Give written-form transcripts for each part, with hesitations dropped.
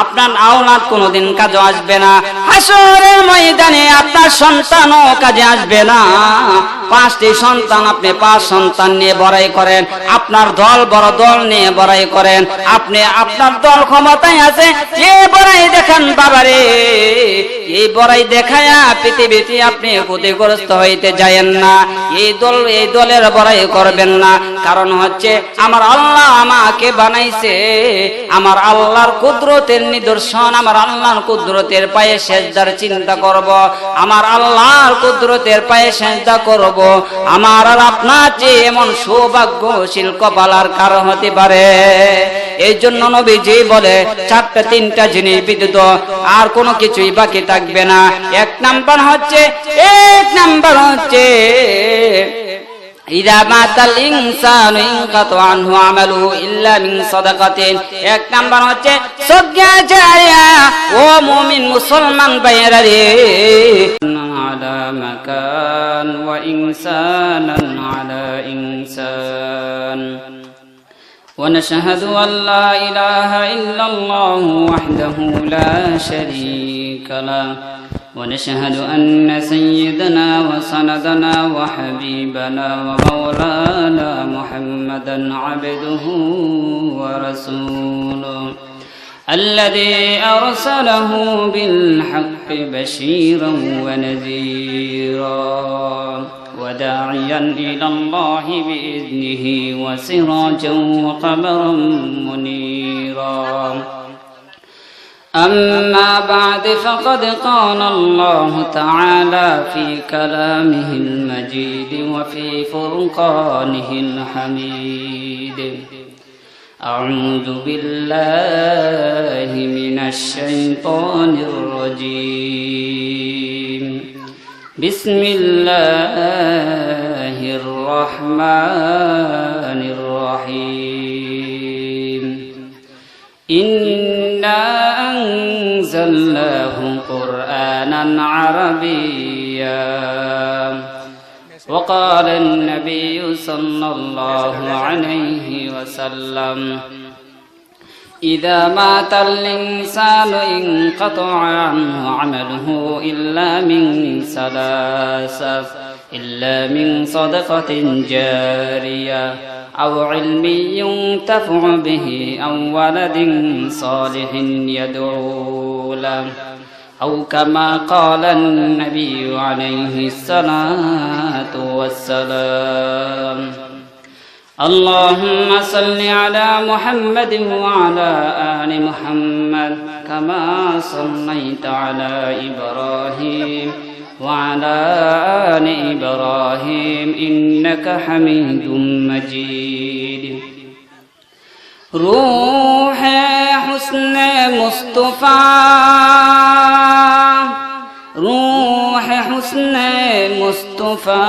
আপনার আওলাদ কোনোদিন কাজে আসবে না। হাসরের ময়দানে আপনার সন্তানও কাজে আসবে না। 5টি সন্তান, আপনি 5 সন্তান নিয়ে বড়াই করেন, আপনার দল বড় দল নিয়ে বড়াই করেন, আপনি আপনার দল ক্ষমতায় আছে, যে বড়াই দেখান বাবারে, এই বড়াই দেখায়া পৃথিবীতে আপনি ক্ষতিগ্রস্ত হইতে যায়েন না। এই দলের বড়াই করবেন না। কারণ হচ্ছে আমার আল্লাহ আমাকে বানাইছে, আমার আল্লাহর কুদরতের নিদর্শন, আমার আল্লাহর কুদরতের পায়ে সেজদার চিন্তা করব, আমার আল্লাহর কুদরতের পায়ে সেজদা করব। আমার আর আপনার যে এমন সৌভাগ্যশীল কপাল আর কার হতে পারে? এই জন্য নবীজি বলে 3টা জিনিস ব্যতীত আর কোনো কিছুই বাকি থাকবে না। এক নাম্বার হচ্ছে ইদা মাতাল ইনসানু ইনকাতা আনহু আমালুহু ইল্লা মিন সাদাকাতিন। এক নাম্বার হচ্ছে সদকা জারিয়া। ও মুমিন মুসলমান ভাইয়েরা রে, আলা মাকান ওয়া ইনসানান আলা ইনসান। ونشهد أن لا إله إلا الله وحده لا شريك له ونشهد أن سيدنا وسندنا وحبيبنا ومولانا محمدا عبده ورسوله الذي أرسله بالحق بشيرا ونذيرا وداعيا إلى الله بإذنه وسراجا وقمرا منيرا. أما بعد فقد قال الله تعالى في كلامه المجيد وفي فرقانه الحميد: أعوذ بالله من الشيطان الرجيم. بسم الله الرحمن الرحيم. إنا أنزلناه قرآنا عربيا. وقال النبي صلى الله عليه وسلم: إذا مات الإنسان انقطع عنه عمله إلا من ثلاثة: إلا من صدقة جارية أو علم ينتفع به أو ولد صالح يدعو له، أو كما قال النبي عليه الصلاة والسلام. اللهم صل على محمد وعلى آل محمد كما صليت على إبراهيم وعلى آل إبراهيم إنك حميد مجيد. روح حسن مصطفى، روح حسن مصطفى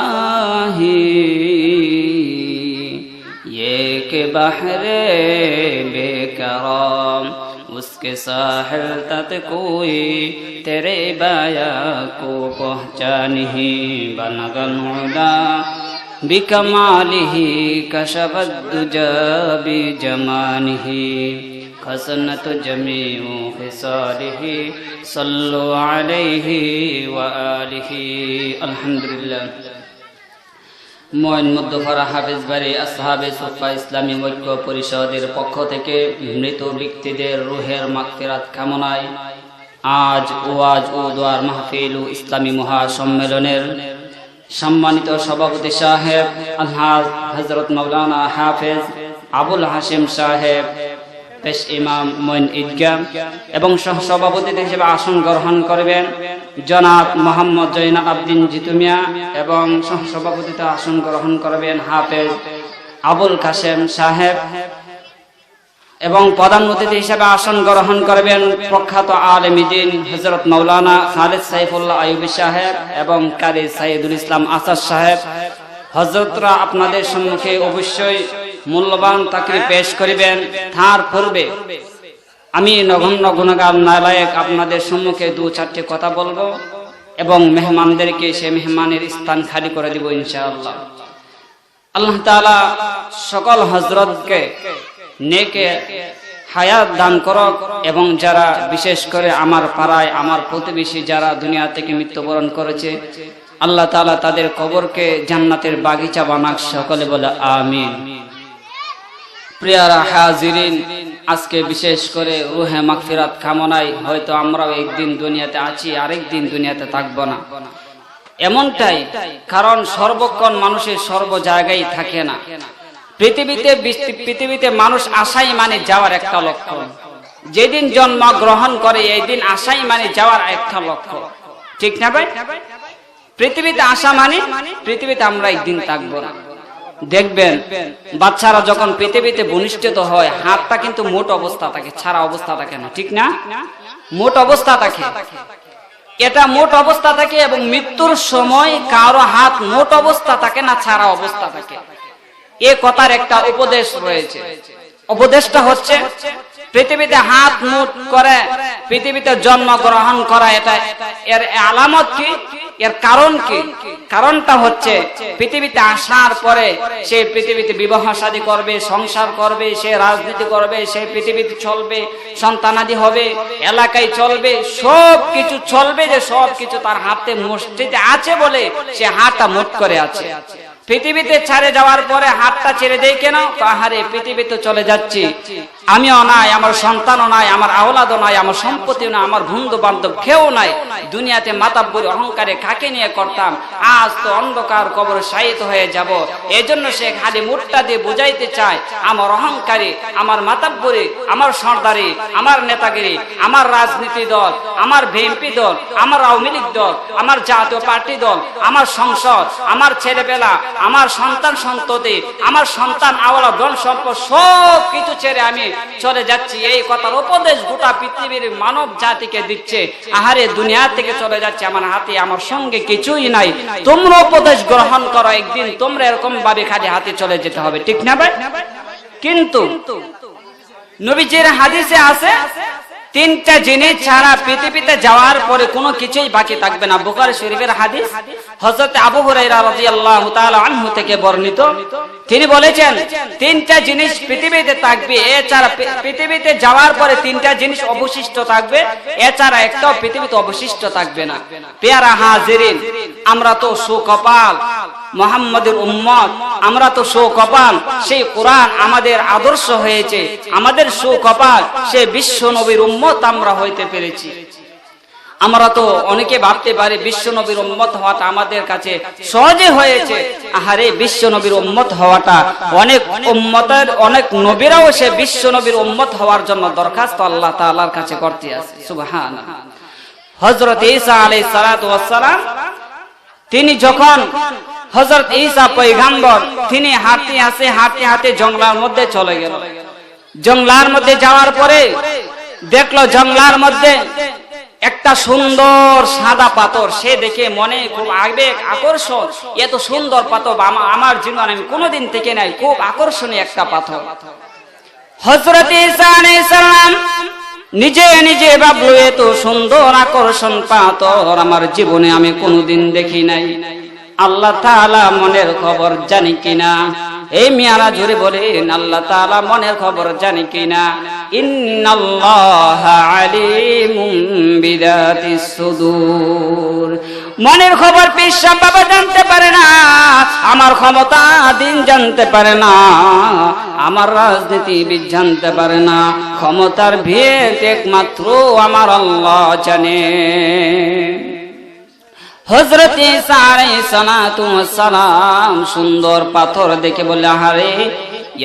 ये के बहरे बेकराम, उसके साहिल तक कोई तेरे बाया को पहुँचा नहीं। बनगल उला बिकमालिही कशफत दुजा बिजमानिही खसनत जमीउ खिसालिही सल्लु अलैहि व आलिहि। अल्हम्दुलिल्लाह। মঈন মধ্যপাড়া হাফেজ বাড়ি আসহাবে সুফা ইসলামী ঐক্য পরিষদের পক্ষ থেকে মৃত ব্যক্তিদের রুহের মাগফিরাত কামনায় আজ ওয়াজ ও দোয়ার মাহফিল ও ইসলামী মহাসম্মেলনের সম্মানিত সভাপতি সাহেব আলহাজ হযরত মাওলানা হাফেজ আবুল হাশিম সাহেব পেশ ইমাম মঈন ঈদগাহ এবং সহসভাপতি হিসেবে আসন গ্রহণ করবেন জনাব মোহাম্মদ জয়নাল আবদিন জিতু মিয়া এবং সহসভাপতিতে আসন গ্রহণ করবেন হাফেজ আবুল কাসেম সাহেব এবং প্রধান অতিথি হিসেবে আসন গ্রহণ করবেন প্রখ্যাত আলেমী দ্বীন হযরত মাওলানা খালিদ সাইফুল্লাহ আইয়ুবী সাহেব এবং কারি সাইদুল ইসলাম আসাদ সাহেব। হযরতরা আপনাদের সম্মুখে অবশ্যই মূল্যবান তাকরীর পেশ করিবেন। তার পূর্বে আমি নগণ্য গুণগান নালায়েক আপনাদের সম্মুখে 2-4টি কথা বলবো এবং মেহমানদেরকে সে মেহমানের স্থান খালি করে দিব ইনশাআল্লাহ। আল্লাহ তাআলা সকল হযরতকে নেকে হায়াত দান করক, এবং যারা বিশেষ করে আমার পাড়ায় আমার প্রতিবেশী যারা দুনিয়া থেকে মৃত্যুবরণ করেছে, আল্লাহ তাআলা তাদের কবরকে জান্নাতের বাগিচা বানাক, সকলে বলে আমিন। প্রিয়ারা হাজিরিন, আজকে বিশেষ করে রুহে মাগফিরাত কামনায় হয়তো আমরাও একদিন দুনিয়াতে আছি, আরেকদিন দুনিয়াতে থাকবো না, এমনটাই। কারণ সর্বক্ষণ মানুষের সর্ব জায়গায় থাকে না। পৃথিবীতে মানুষ আসাই মানে যাওয়ার একটা লক্ষ্য। যেদিন জন্ম গ্রহণ করে এই দিন আসাই মানে যাওয়ার একটা লক্ষ্য, ঠিক না ভাই? পৃথিবীতে আসা মানে পৃথিবীতে আমরা একদিন থাকবো না। দেখবেন বাচ্চারা যখন পৃথিবীতে ভূমিষ্ঠিত হয়, হাতটা কিন্তু মোট অবস্থা থাকে, ছাড়া অবস্থা থাকে না, ঠিক না? মোট অবস্থা থাকে, এটা মোট অবস্থা থাকে। এবং মৃত্যুর সময় কারো হাত মোট অবস্থা থাকে না, ছাড়া অবস্থা থাকে। এ কথার একটা উপদেশ রয়েছে। উপদেশটা হচ্ছে পৃথিবীতে হাত মুট করে পৃথিবীতে জন্মগ্রহণ করা, এটা এর আলামত কি, এর কারণ কি? কারণটা হচ্ছে পৃথিবীতে আসার পরে সে পৃথিবীতে বিবাহ শাদী করবে, সংসার করবে, সে রাজনীতি করবে, সে পৃথিবীতে চলবে, সন্তানাদি হবে, এলাকায় চলবে, সব কিছু চলবে। যে সব কিছু তার হাতে মসজিদে আছে বলে সে হাতটা মুট করে আছে। পৃথিবীতে ছেড়ে যাওয়ার পরে হাতটা ছেড়ে দেয় কেন? পাহাড়ে পৃথিবীতে চলে যাচ্ছি, আমিও নাই, আমার সন্তানও নাই, আমার আওলাদও নাই, আমার সম্পত্তিও নাই, আমার বন্ধু বান্ধব কেউ নাই। দুনিয়াতে মাতাব্বরি অহংকারে কাকে নিয়ে করতাম, আজ তো অন্ধকার কবরে শায়িত হয়ে যাব। এই জন্য সে খালি মুটটা দিয়ে বুঝাইতে চায় আমার অহংকারী, আমার মাতাব্বরি, আমার সর্দারি, আমার নেতাগিরি, আমার রাজনীতি দল, আমার বিএনপি দল, আমার আওয়ামী লীগ দল, আমার জাতীয় পার্টি দল, আমার সংসদ, আমার ছেলেবেলা, আমার সন্তান সন্ততি, আমার সন্তান আওয়ালা ধন সম্পদ সব কিছু ছেড়ে আমি চলে যাচ্ছি। এই কথার উপদেশ গোটা পৃথিবীর মানব জাতিকে দিচ্ছে। আহারে দুনিয়া থেকে চলে যাচ্ছে, আমার হাতে আমার সঙ্গে কিছুই নাই, তোমরা উপদেশ গ্রহণ করো, একদিন তোমরা এরকম ভাবে খালি হাতে চলে যেতে হবে, ঠিক না ভাই? কিন্তু নবীজির হাদিসে আছে তিনটা জিনিস ছাড়া পৃথিবীতে যাওয়ার পরে কোনো কিছুই বাকি থাকবে না। বুখারী শরীফের হাদিস, হযরত আবু হুরায়রা রাদিয়াল্লাহু তাআলা আনহু থেকে বর্ণিত। তিনি বলেছেন তিনটা জিনিস পৃথিবীতে থাকবে, এছাড়া পৃথিবীতে যাওয়ার পরে তিনটা জিনিস অবশিষ্ট থাকবে, এছাড়া একটাও পৃথিবীতে অবশিষ্ট থাকবে না। পেয়ারা হাজিরিন, আমরা তো সুকপাল, মুহাম্মাদের উম্মত, আমরা তো সুকপাল। সেই কোরআন আমাদের আদর্শ হয়েছে, আমাদের সুকপাল সেই বিশ্ব নবীর উম্মত আমরা হইতে পেরেছি। আমরা তো অনেকে ভাবতে পারি বিশ্ব নবীর উম্মত হওয়াটা আমাদের কাছে সহজে হয়েছে। আহারে বিশ্ব নবীর উম্মত হওয়াটা অনেক উম্মতের, অনেক নবীরাও সে বিশ্ব নবীর উম্মত হওয়ার জন্য দরখাস্ত আল্লাহ তাআলার কাছে করতে আছে। সুবহানাল্লাহ। হযরত ঈসা আলাইহিস সালাতু ওয়াস সালাম, তিনি যখন হযরত ঈসা পয়গম্বর, তিনি হাঁটতে হাঁটতে জঙ্গলের মধ্যে চলে গেল। জঙ্গলের মধ্যে যাওয়ার পরে দেখলো জঙ্গলের মধ্যে একটা সুন্দর সাদা পাথর। সে দেখে মনে খুব আবেগ আকর্ষণ, এত সুন্দর পাথর আমার জীবনে আমি কোনোদিন থেকে নাই, খুব আকর্ষণীয় একটা পাথর। হযরত ঈসা আলাইহিস সালাম নিজে নিজে ভাবলো এত সুন্দর আকর্ষণ পাথর আমার জীবনে আমি কোনোদিন দেখি নাই। আল্লাহ তাআলা মনের খবর জানি কিনা? এই মিয়ারা জোরে বলেন, আল্লাহ তাআলা মনের খবর জানি কিনা? ইন্নাল্লাহা আলিমুম বিযাতিস সুদূর। মনের খবর পেশা বাবা জানতে পারে না, আমার ক্ষমতা দিন জানতে পারে না, আমার রাজনীতিবিদ জানতে পারে না, ক্ষমতার ভেদ একমাত্র আমার আল্লাহ জানে। হযরত ঈসা আলাইহিস সালাতু ওয়াস সালাম সুন্দর পাথর দেখে বলে, আহারে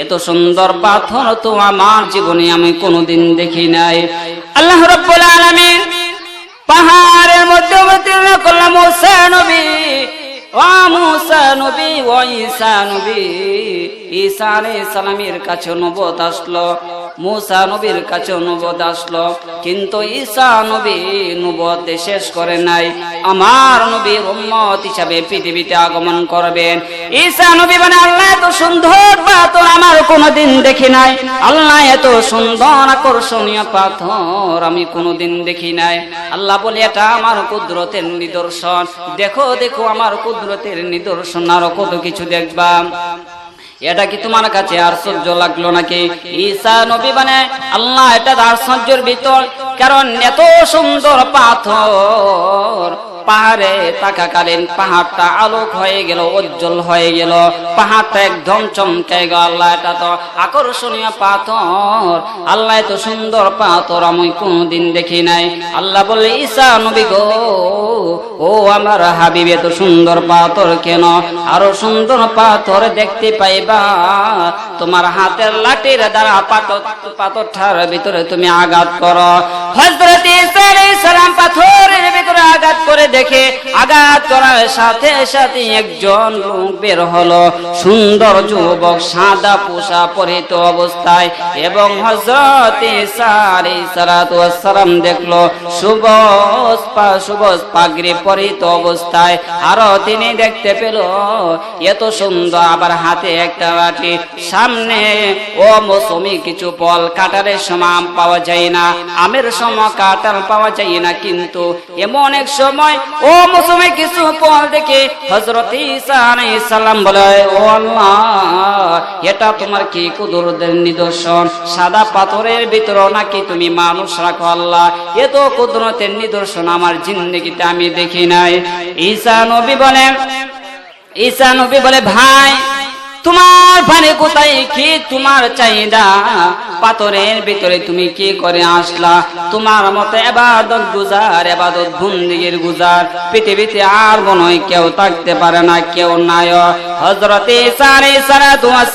এত সুন্দর পাথর তো আমার জীবনে আমি কোনোদিন দেখি নাই। আল্লাহ রাব্বুল আলামিন পাহাড়ের মধ্যে অবতীর্ণ করলেন মুসা নবী, ও মুসা নবী, ও ঈসা নবী। ঈসা আলাইহিস সালামের কাছে নবুয়ত আসলো, মুসা নবীর কাছে নবুয়ত আসলো, কিন্তু ঈসা নবী নবুয়ত শেষ করে নাই। আমার নবীর উম্মত হিসাবে পৃথিবীতে আগমন করবেন। ঈসা নবী বলেন, আল্লাহ এত সুন্দর পাথর আমার কোনোদিন দেখি নাই, আল্লাহ এত সুন্দর আকর্ষণীয় পাথর আমি কোনোদিন দেখি নাই। আল্লাহ বলে, এটা আমার কুদরতের নিদর্শন, দেখো দেখো আমার কুদরতের নিদর্শন, আরো কত কিছু দেখবা। এটা কি তোমার কাছে আশ্চর্য লাগলো নাকি? ঈসা নবী মানে আল্লাহ এটা আশ্চর্যের ভিতর, কারণ এত সুন্দর পাথর পাহাড়ে থাকাকালীন পাহাড়টা আলোক হয়ে গেল, উজ্জ্বল হয়ে গেল, পাহাড়টা একদম চমকে গেল। আল্লাহ এটা তো আকর্ষণীয় পাথর, আল্লাহ এত সুন্দর পাথর আমি কোনদিন দেখি নাই। আল্লাহ বলে ঈসা নবী গো, ও আমার হাবিব, এত সুন্দর পাথর কেন? আরো সুন্দর পাথর দেখতে পাইবা তোমার হাতের লাঠির দ্বারা পাথরটার ভিতরে তুমি আঘাত করো। হযরত ঈসা আলাইহিস সালাম পাথরের ভিতরে আঘাত করে দেখে, আঘাত করার সাথে সাথে একজন লোক বের হলো, সুন্দর যুবক, সাদা পোশাক পরিহিত অবস্থায়, এবং হযরত ঈসা আলাইহিস সালাম দেখলো সবুজ পাগড়ি পরিহিত অবস্থায়। আরো তিনি দেখতে পেল এত সুন্দর, আবার হাতে একটা লাঠি, সামনে ও মৌসুমি কিছু ফল, কাঁঠালের সময় আম পাওয়া যায় না, আমের সময় কাঁঠাল পাওয়া যায় না, কিন্তু এমন এক সময় ও মৌসুমে কিছু ফল দেখে হযরত ঈসা আলাইহিস সালাম বলে, ও আল্লাহ, এটা তোমার কি কুদরতের নিদর্শন? সাদা পাথরের ভিতরে নাকি তুমি মানুষ রাখো? আল্লাহ, এত কুদরতের নিদর্শন আমার জিন্দেগিতে আমি দেখি নাই। ঈসা নবী বলে ভাই, তোমার পানি কোথায়? কি তোমার চাহিদা? পাথরের ভিতরে তুমি কি করে আসলা? তোমার মতো ইবাদত গুজার, ইবাদত বন্দেগীর গুজার পৃথিবীতে আর মনে হয় কেউ থাকতে পারে না, কেউ নাই। হযরত ঈসা আলাইহিস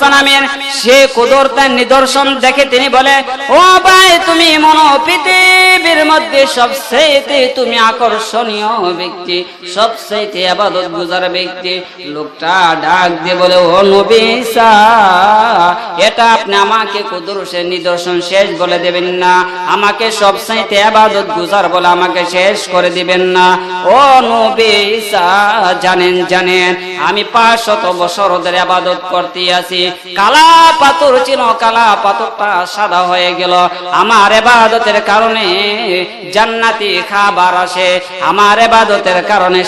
সালামের সে কুদরতের নিদর্শন দেখে তিনি বলে, ও ভাই, তুমি মনে পৃথিবীর মধ্যে সবচেয়ে তুমি আকর্ষণীয় ব্যক্তি, সবচেয়ে ইবাদত গুজার ব্যক্তি। লোকটা ডাক দিয়ে বলে, ও নবী ঈসা, এটা আপনি আমাকে কুদরতের নিদর্শন শেষ বলে দেবেন না? আমাকে সবচাইতে ইবাদত গুজার বলে আমাকে শেষ করে দিবেন না? ও নবী ঈসা, জানেন আমি 500 বছর ধরে ইবাদত করতে আছি। কালা পাথর ছিল, কালা পাথরটা সাদা হয়ে গেল। আমার ইবাদতের কারণে জান্নাতি খাবার আসে, আমার ইবাদতের কারণে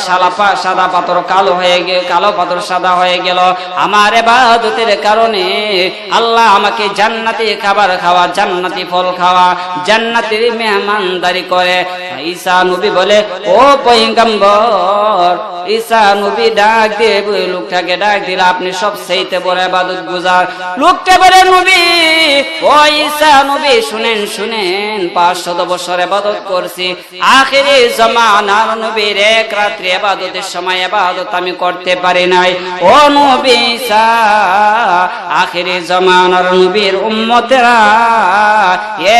সাদা পাথর কালো হয়ে গেল, কালো পাথর সাদা হয়ে গেল। আমার ইবাদতের কারণে আল্লাহ আমাকে জান্নাতি খাবার খাওয়া, জান্নাতি ফল খাওয়া, জান্নাতের মেহমানদারি করে। ঈসা নবী বলে, ও পয়গম্বর, ঈসা নবী ডাক দিয়ে লোকটাকে ডাক দিল, আপনি সবচেয়ে বড় ইবাদত গুজার। লোকটা বলে, নবী, ও ঈসা নবী, শুনেন 500 বছর ইবাদত করছি, আখিরি জামানার নবীর এক রাত্রি ইবাদতের সময় ইবাদত আমি করতে পারি নাই। ও নবী ঈসা, আখিরি জামানার নবীর উম্মতেরা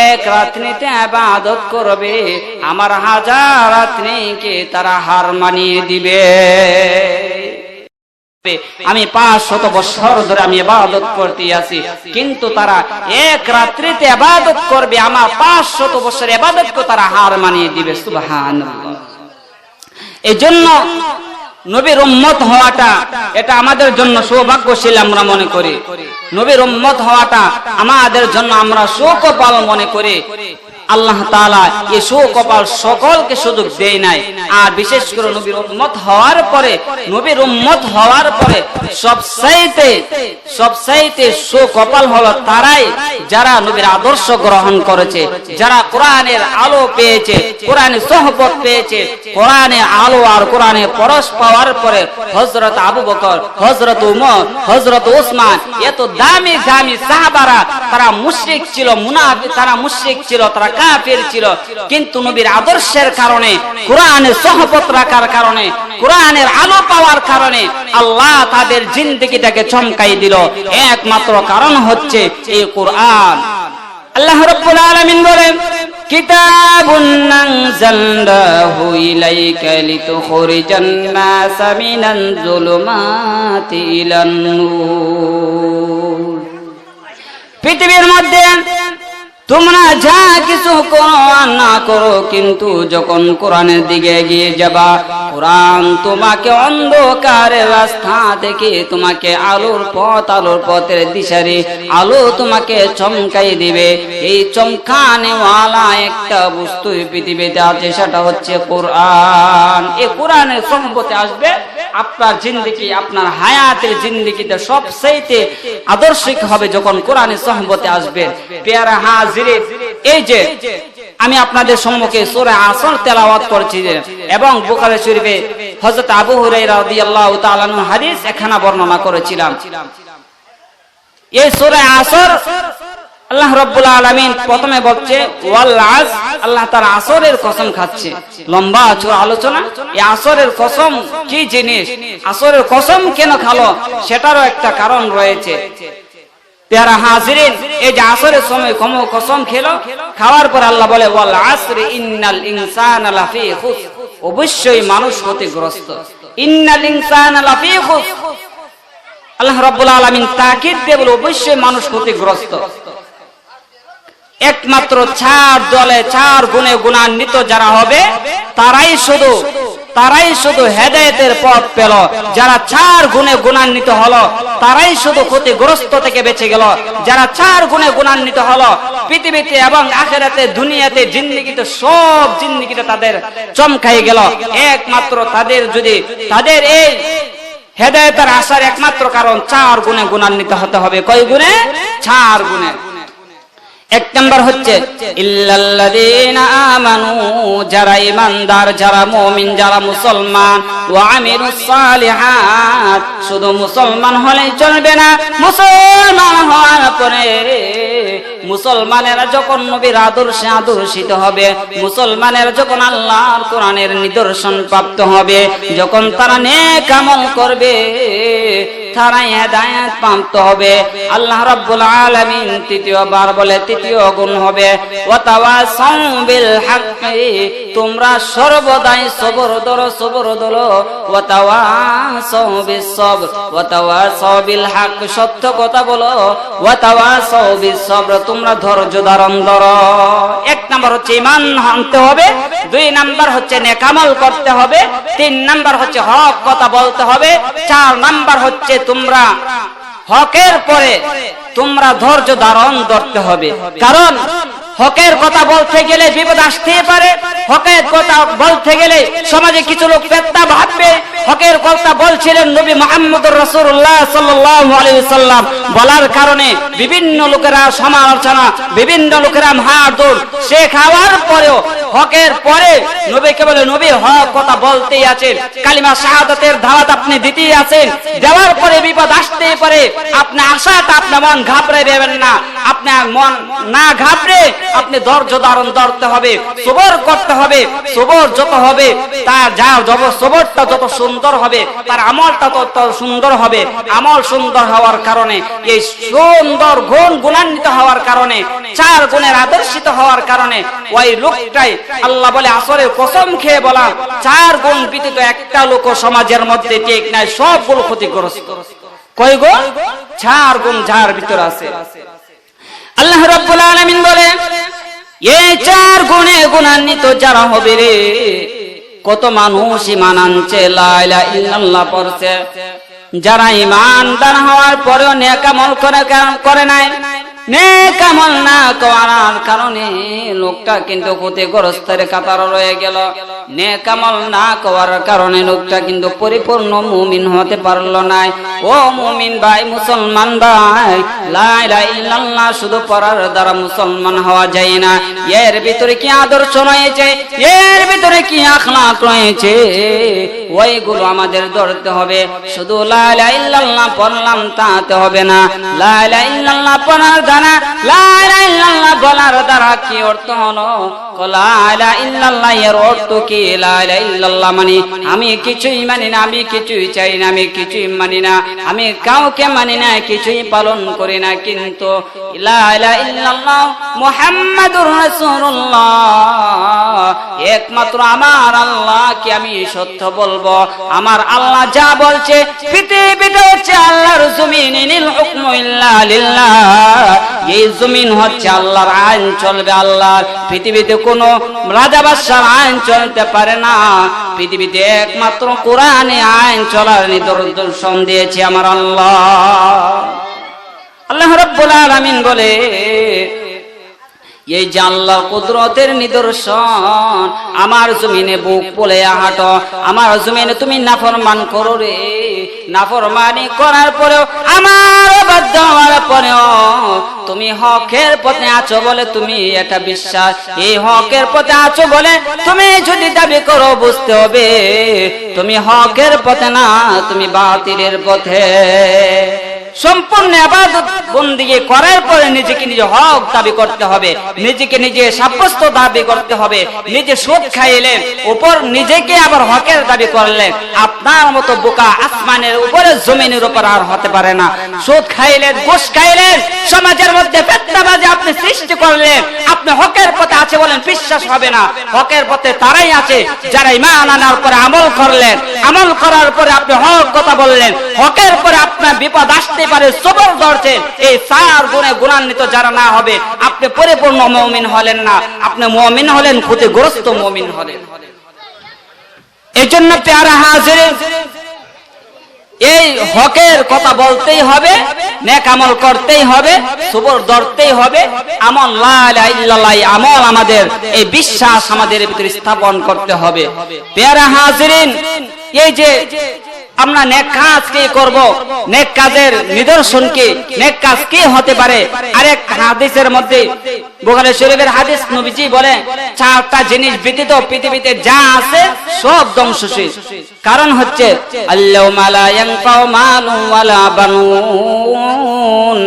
এক রাত্রিতে ইবাদত করবে, আমার 1000 রাত্রিকে তারা হার মানিয়ে দিবে। আমি 500 বছর ধরে আমি ইবাদত করতে আছি, কিন্তু তারা এক রাত্রিতে ইবাদত করবে, আমার 500 বছর ইবাদতকে তারা হার মানিয়ে দিবে। সুবহানাল্লাহ। এই জন্য নবীর উম্মত হওয়াটা এটা আমাদের জন্য সৌভাগ্যশীল আমরা মনে করি। নবীর উম্মত হওয়াটা আমাদের জন্য আমরা সুকপাল মনে করি। আল্লাহ তাআলা এই সুকপাল সকলকে সুযোগ দেয় নাই। আর বিশেষ করে নবীর উম্মত হওয়ার পরে সবচাইতে সুকপাল হলো তারাই যারা নবীর আদর্শ গ্রহণ করেছে, যারা কোরআনের আলো পেয়েছে, কোরআনের সোহবত পেয়েছে। কোরআনের আলো আর কোরআনের পরশ পাওয়ার পরে হযরত আবু বকর, হযরত উমর, হযরত ওসমান, এত দামি সাহাবারা, তারা মুশরিক ছিল, মুনাফিক, তারা মুশরিক ছিল, তারা কাফের ছিল, কিন্তু নবীর আদর্শের কারণে, কোরআনের সোহবত রাখার কারণে, কোরআনের আলো পাওয়ার কারণে আল্লাহ তাদের জিন্দেগিটাকে চমকাই দিল। একমাত্র কারণ হচ্ছে এই কোরআন। আল্লাহ রাব্বুল আলামিন বলেন, কিতাবুন আনজালনাহু ইলাইকা লিতুখরিজান নাসা মিনাল যুলুমাতি ইলান নূর। পৃথিবীর মধ্যে তোমরা যা কিছু করো আর না করো, কিন্তু যখন কোরআনের দিকে এগিয়ে যাবা, কোরআন তোমাকে অন্ধকারের রাস্তা থেকে তোমাকে আলোর পথের দিশারি আলো তোমাকে চমকাই দিবে। এই চমকানেওয়ালা একটা বস্তু পৃথিবীতে আছে, সেটা হচ্ছে কোরআন। এই কোরআনের সম্পত্তি আসবে, আপনার জিন্দেগি, আপনার হায়াতের জিন্দেগিতে সবচেয়ে আদর্শিক হবে যখন কোরআনের সোহবতে আসবেন। পেয়ারা হাজিরে, এই যে আমি আপনাদের সম্মুখে সূরা আসর তেলাওয়াত করছি এবং বুখারী শরীফে হযরত আবু হুরায়রা রাদিয়াল্লাহু তাআলা আনহু হাদিস এখানে বর্ণনা করেছিলাম। এই সূরা আসর আল্লাহ রাব্বুল আলামিন প্রথমে বলছে ওয়াল আসর, আল্লাহ তাআলা আসরের কসম খাচ্ছে। লম্বা চূড়া আলোচনা। এই আসরের কসম কি জিনিস, আসরের কসম কেন খালো, সেটারও একটা কারণ রয়েছে। পেয়ারা হাজিরিন, এই যে আসরের সময় কসম খেলো, খাওয়ার পর আল্লাহ বলে ওয়াল আসরি ইন্নাল ইনসানা লাফি খুসর, অবশ্যই মানুষ ক্ষতিগ্রস্ত। ইন্নাল ইনসানা লাফি খুসর, আল্লাহ রাব্বুল আলামিন তাকিদ দিয়ে বলে অবশ্যই মানুষ ক্ষতিগ্রস্ত। একমাত্র চার দলে চার গুণে গুণান্বিত যারা হবে তারাই শুধু হেদায়েতের পথ পেল। যারা চার গুণে গুণান্বিত হলো তারাই শুধু ক্ষতিগ্রস্ত থেকে বেঁচে গেল। যারা চার গুণে গুণান্বিত হলো পৃথিবীতে এবং আখিরাতে, দুনিয়াতে, জিন্দেগিতে, সব জিন্দেগিতে তাদের চমকাই গেল। একমাত্র তাদের এই হেদায়েতের আসার একমাত্র কারণ চার গুণে গুণান্বিত হতে হবে। কয় গুণে? চার গুণে। এক নম্বর হচ্ছে ইল্লাল্লাযীনা আমানু, যারা ঈমানদার, যারা মুমিন, যারা মুসলমান, ওয়া আমিলুস সালিহাত, শুধু মুসলমান হলেই চলবে না, মুসলমান হওয়ার পরে মুসলমানেরা যখন নবীর আদর্শে আদর্শিত হবে, মুসলমানেরা যখন আল্লাহর কোরআনের নিদর্শন প্রাপ্ত হবে, যখন তারা নেক আমল করবে, তারা হেদায়েত প্রাপ্ত হবে। আল্লাহ রাব্বুল আলামিন তৃতীয়বার বলে, তৃতীয় গুণ হবে ওয়া তাওয়াসাউ বিল হাক্কি, তোমরা সর্বদাই সবর ধরো, ওয়া তাওয়াসাউ বিস সবর, ওয়া তাওয়াসাউ বিল হক, সত্য কথা বলো, ওয়া তাওয়াসাউ বিস সবর, তোমরা ধৈর্য ধারণ করো। এক নাম্বার হচ্ছে ঈমান আনতে হবে, দুই নাম্বার হচ্ছে নেক আমল করতে হবে, তিন নাম্বার হচ্ছে হক কথা বলতে হবে, চার নাম্বার হচ্ছে তোমরা হকের পরে তোমরা ধৈর্য ধারণ করতে হবে। কারণ হকের কথা বলতে গেলে বিপদ আসতে পারে, হকের কথা বলতে গেলে সমাজে কিছু লোক পেত্তা ভাববে। হকের কথা বলছিলেন নবী মুহাম্মদুর রাসূলুল্লাহ সাল্লাল্লাহু আলাইহি ওয়াসাল্লাম, বলার কারণে বিভিন্ন লোকেরা সমালোচনা, বিভিন্ন লোকেরা মারধর, সে খাওয়ার পরেও হকের পরে নবীকে বলে নবী হক কথা বলতেই আছেন, কালিমা শাহাদাতের দাওয়াত আপনি দিতেই আছেন, দেওয়ার পরে বিপদ আসতেই পারে, আপনি আশাটা আপনার মন ঘাবড়ে দেবেন না, আপনার মন না ঘাবড়ে আপনি ধৈর্য ধারণ করতে হবে, সবর করতে হবে। সবর যত হবে তার সবরটা যত সুন্দর হবে, তার আমলটা তত সুন্দর হবে। আমল সুন্দর হওয়ার কারণে, এই সুন্দর গুণান্বিত হওয়ার কারণে, চার গুণের আদর্শিত হওয়ার কারণে ওই লোকটাই আল্লাহ বলে আসরের কসম খেয়ে বলা, চার গুণ ব্যতীত একটা লোক সমাজের মধ্যে ঠিক নাই, সবগুলো ক্ষতিগ্রস্ত। কয় গুণ? চার গুণ যার ভিতরে আছে। আল্লাহ রাব্বুল আলামিন বলে এই চার গুণে গুণান্বিত যারা হবে রে, কত মানুষ ঈমান আনছে, লা ইলাহা ইল্লাল্লাহ পড়ছে, যারা ঈমানদার হওয়ার পরেও নেক আমল করে নাই, নেক আমল না করার কারণে লোকটা কিন্তু ক্ষতিগ্রস্তের কাতারে রয়ে গেল। নেক আমল না করার কারণে লোকটা কিন্তু পরিপূর্ণ মুমিন হতে পারল না। ও মুমিন ভাই, মুসলমান ভাই, লা ইলাহা ইল্লাল্লাহ শুধু পড়ার দ্বারা মুসলমান হওয়া যায় না। এর ভিতরে কি আদর্শ রয়েছে, এর ভিতরে কি আখলাক রয়েছে, ওইগুলো আমাদের ধরতে হবে। শুধু লা ইলাহা ইল্লাল্লাহ পড়লাম তাতে হবে না। লা ইলাহা ইল্লাল্লাহ পড়ার দ্বারা, লা ইলাহা ইল্লাল্লাহ বলার দ্বারা কি অর্থ হলো? লা ইলাহা ইল্লাল্লাহ এর অর্থ কি? লা ইলাহা ইল্লাল্লাহ মানে আমি কিছুই মানি না, আমি কিছুই চাই না, আমি কিছুই মানি না, আমি কাউকে মানি না, কিছুই পালন করি না, কিন্তু লা ইলাহা ইল্লাল্লাহ মুহাম্মাদুর রাসূলুল্লাহ, একমাত্র আমার আল্লাহকে আমি সত্য বলবো। আমার আল্লাহ যা বলছে, পৃথিবীটা হচ্ছে আল্লাহর জমিন, ইনিল হুকমু ইল্লা লিল্লাহ, এই জমিন হচ্ছে আল্লাহর আইন চলবে আল্লাহর। পৃথিবীতে কোনো রাজা বাদশার আইন চলতে পারে না, পৃথিবীতে একমাত্র কোরআনে আইন চলার নিদর্শন দিয়েছে আমার আল্লাহ। আল্লাহ রাব্বুল আলামিন বলে এই যে আল্লাহর কুদরতের নিদর্শন, আমার জমিনে বুক বলে হাঁটো, আমার জমিনে তুমি নাফরমান করো রে, নাফরমানি করার পরেও, আমার বাধ্য হওয়ার পরেও তুমি হকের পথে আছো বলে তুমি এটা বিশ্বাস, এই হকের পথে আছো বলে তুমি যদি দাবি করো, বুঝতে হবে তুমি হকের পথে না, তুমি বাতিলের পথে। সম্পূর্ণ ইবাদত বন্দেগী করার পরে নিজেকে নিজে হক দাবি করতে হবে, নিজেকে নিজে সাব্যস্ত দাবি করতে হবে। নিজে সুদ খাইলেন, উপর নিজেকে আবার হকের দাবি করলেন, আপনার মতো বোকা আসমানের উপরে জমিনের উপর আর হতে পারে না। সুদ খাইলেন, ঘুষ খাইলেন, সমাজের মধ্যে ফিতনাবাজি আপনি সৃষ্টি করলেন, আপনি হকের পথে আছে বলেন, বিশ্বাস হবে না। হকের পথে তারাই আছে যারা ঈমান আনার পরে আমল করলেন, আমল করার পরে আপনি হক কথা বললেন, হকের পরে আপনার বিপদ আসতে পারে, সবর ধরছেন। এই চার গুণে গুণান্বিত যারা না হবে, আপনি পরিপূর্ণ মুমিন হলেন না, আপনি মুমিন হলেন ক্ষতিগ্রস্ত মুমিন হলেন। এই জন্য প্যারা হাজিরিন, এই হকের কথা বলতেই হবে, নেক আমল করতেই হবে, সবর ধরতেই হবে, আমল লা ইলাহা ইল্লাল্লাহ আমল আমাদের এই বিশ্বাস আমাদের ভিতরে স্থাপন করতে হবে। প্যারা হাজিরিন, এই যে আমরা নেক কাজ কি করব, নেক কাজের নিদর্শন কি, নেক কাজ কি হতে পারে। আরেক হাদিসের মধ্যে বুখারী শরীফের হাদিস, নবীজি বলেন চারটা জিনিস ব্যতীত পৃথিবীতে যা আছে সব ধ্বংসশীল। কারণ হচ্ছে আল্লাহুম্মা লা ইয়ানফাউ মালুন ওয়ালা বানুন,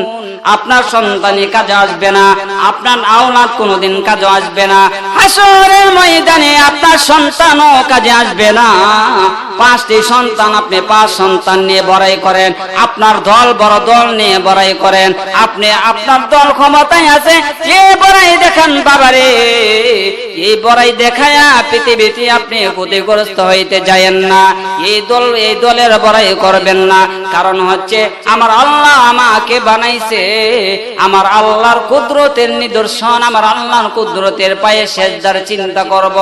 আপনার সন্তানি কাজে আসবে না, আপনার আওলাদ কোনোদিন কাজে আসবে না, হাসরের ময়দানে আপনার সন্তানও কাজে আসবে না। পাঁচটি সন্তান, আপনি পাঁচ সন্তান নিয়ে বড়াই করেন, আপনার দল বড় দল নিয়ে বড়াই করেন, আপনি আপনার দল ক্ষমতায় আছে, এই বড়াই দেখান বাবারে, এই বড়াই দেখায়া পৃথিবীতে আপনি ক্ষতিগ্রস্ত হইতে যায়েন না। এই দলের বড়াই করবেন না। কারণ হচ্ছে আমার আল্লাহ আমাকে বানাইছে, আমার আল্লাহর কুদরতের নিদর্শন, আমার আল্লাহর কুদরতের পায়ে সেজদার চিন্তা করব,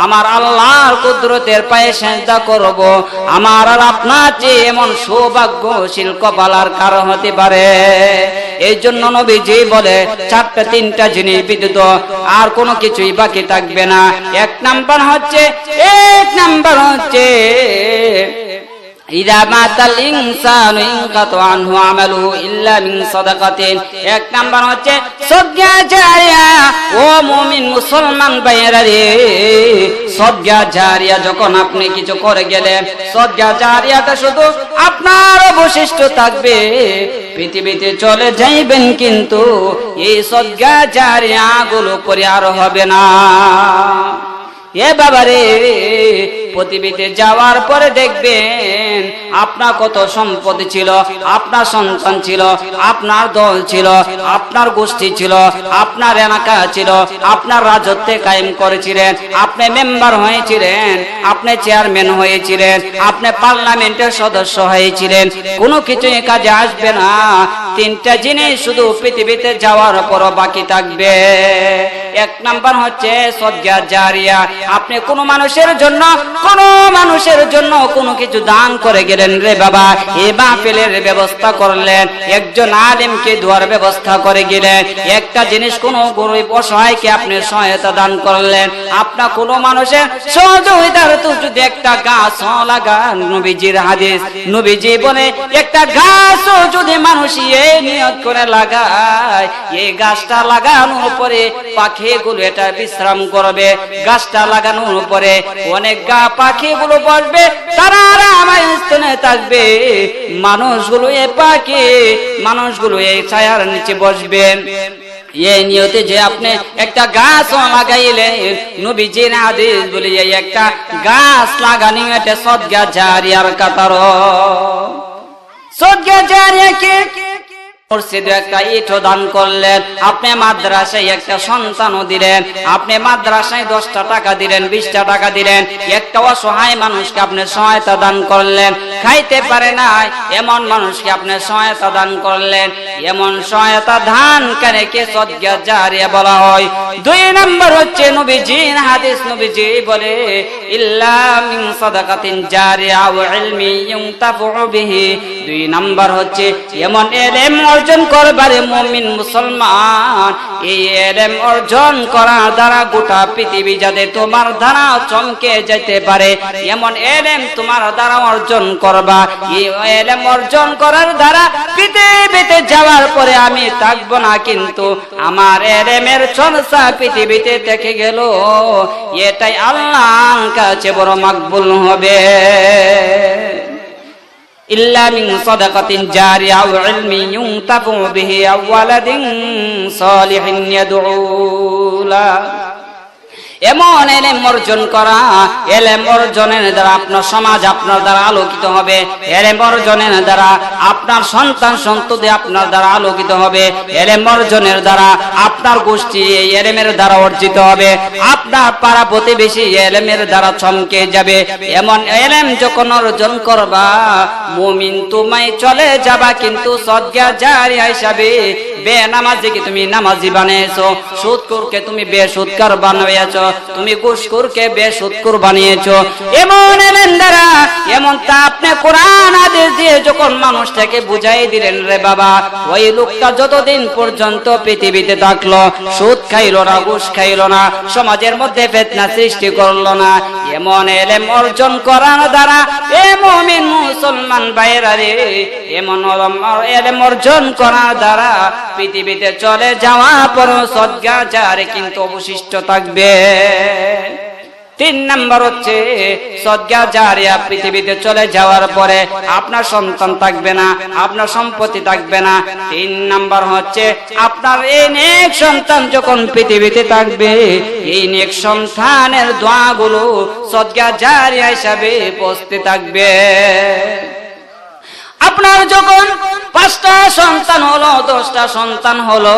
আমার আল্লাহর কুদরতের পায়ে সেজদা করব। আমার আর আপনার যে এমন সৌভাগ্যশীল কপাল আর কারো হতে পারে। এই জন্য নবীজি বলে চারটা তিনটা জিনিস ব্যতীত আর কোনো কিছুই বাকি থাকবে না। এক নাম্বার হচ্ছে ইযা মাতাল ইনসানু ইনকাতা আনহু আমালুহু ইল্লা মিন সাদাকাতিন। এক নাম্বার হচ্ছে সদকা জারিয়া। ও মুমিন মুসলমান ভাইয়েরা রে, সদকা জারিয়া যখন আপনি কিছু করে গেলেন, সদকা জারিয়াটা শুধু আপনার অবশিষ্ট থাকবে, পৃথিবীতে চলে যাইবেন, কিন্তু এই সদকা জারিয়া গুলো করে আর হবে না। এ বাবারে, পৃথিবীতে যাওয়ার পরে দেখবেন আপনার কত সম্পত্তি ছিল, আপনার সন্তান ছিল, আপনার দল ছিল, আপনার গোষ্ঠী ছিল, আপনার এলাকা ছিল, আপনার রাজত্বে কায়েম করেছিলেন, আপনি মেম্বার হয়েছিলেন, আপনি চেয়ারম্যান হয়েছিলেন, আপনি পার্লামেন্টের সদস্য হয়েছিলেন, কোনো কিছুই কাজে আসবে না। তিনটা জিনিস শুধু পৃথিবীতে যাওয়ার পরও বাকি থাকবে। এক নাম্বার হচ্ছে সদকা জারিয়া। আপনি কোনো মানুষের জন্য কোনো কিছু দান করে গেলেন রে বাবা, এই মাহফিলের ব্যবস্থা করলেন, একজন আলেমকে দোয়ার ব্যবস্থা করে গেলেন, একটা জিনিস কোনো গরিব অসহায়কে আপনি সহায়তা দান করলেন, আপনার কোনো মানুষের সহযোগিতার তো যদি একটা গাছ লাগান, নবীজির হাদিস, নবীজি বলে একটা গাছও যদি মানুষ এই নিয়ত করে লাগায়, এই গাছটা লাগানোর পরে পাখিগুলো এটা বিশ্রাম করবে, গাছটা লাগানোর পরে অনেক পাখিগুলো বসবে, তারা আমার স্থানে থাকবে, মানুষগুলো এই ছায়ার নিচে বসবে। এই নিয়তে যে আপনি একটা গাছ লাগাইলেন, নবীজির হাদিস বলে এই একটা গাছ লাগানি এটা সদকা জারিয়ার কাতার। সদকা জারিয়া কে মসজিদে একটা ইটও দান করলেন, আপনি মাদ্রাসায় একটা সন্তানও দিলেন, আপনি মাদ্রাসায় 10টা টাকা দিলেন, 20টা টাকা দিলেন, একটা অসহায় মানুষকে আপনি সহায়তা দান করলেন, খাইতে পারে না, এমন মানুষকে আপনি সহায়তা দান করলেন। এমন সহায়তা দানকারীকে সদকা জারিয়া বলা হয়। 2 নম্বর হচ্ছে নবীজির হাদিস, নবীজি বলে ইল্লা মিন সাদাকাতিন জারিয়া ওয়া ইলমি ইউনতাফু বিহি। 2 নম্বর হচ্ছে এমন ইলম অর্জন করবার মুমিন মুসলমান, এই ইলম অর্জন করার দ্বারা গোটা পৃথিবী যাতে তোমার দ্বারা চমকে যেতে পারে, এমন ইলম তোমার দ্বারা অর্জন করবা। এই ইলম অর্জন করার দ্বারা পৃথিবীতে যাওয়ার পরে আমি থাকবো না, কিন্তু আমার ইলমের চর্চা পৃথিবীতে থেকে গেল, এটাই আল্লাহর কাছে বড় মাকবুল হবে। ইল্লা মিন সাদাকাতিন জারিয়া ওয়া ইলমি ইউনতাফু বিহি আও ওয়ালাদিন সালিহিন ইয়াদউ লা। এমন ইলম অর্জন করা, ইলম অর্জনের দ্বারা আপনার সমাজ আপনার দ্বারা আলোকিত হবে। ইলম অর্জনের দ্বারা আপনার সন্তান সন্ততি আপনার দ্বারা আলোকিত হবে। ইলম অর্জনের দ্বারা আপনার গোষ্ঠী এই ইলমের দ্বারা অর্জিত হবে। আপনার পাড়া প্রতিবেশী ইলমের দ্বারা চমকে যাবে। এমন ইলম যখন অর্জন করবা, মুমিন তুমি চলে যাবা, কিন্তু সদকা জারিয়া হিসাবে বেনামাজিকে তুমি নামাজি বানিয়েছো, সুদখোরকে তুমি বেসুদকার বানিয়েছো, তুমি ঘুষখোরকে বেসুদখোর বানিয়েছো। এমন ইলম দ্বারা, এমন তা আপনি কোরআন হাদিস দিয়ে যখন মানুষটাকে বুঝাই দিলেন, রে বাবা ওই লোকটা যতদিন পর্যন্ত পৃথিবীতে থাকলো সুদ খাইলো না, ঘুষ খাইলো না, সমাজের মধ্যে ফিতনা সৃষ্টি করলো না, এমন ইলম অর্জন করার দ্বারা এ মুমিন মুসলমান ভাইরা রে, এমন ইলম অর্জন করার দ্বারা পৃথিবীতে চলে যাওয়া পর সদকা জারিয়া কিন্তু অবশিষ্ট থাকবে। 3 নম্বর হচ্ছে সদকা জারিয়া পৃথিবীতে চলে যাওয়ার পরে আপনার সন্তান থাকবে না, আপনার সম্পত্তি থাকবে না। 3 নম্বর হচ্ছে আপনার এই নেক সন্তান যখন পৃথিবীতে থাকবে, এই নেক সন্তানের দোয়াগুলো সদকা জারিয়া হিসাবে পৌঁছতে থাকবে। আপনার যখন 5টা সন্তান হলো, 10টা সন্তান হলো,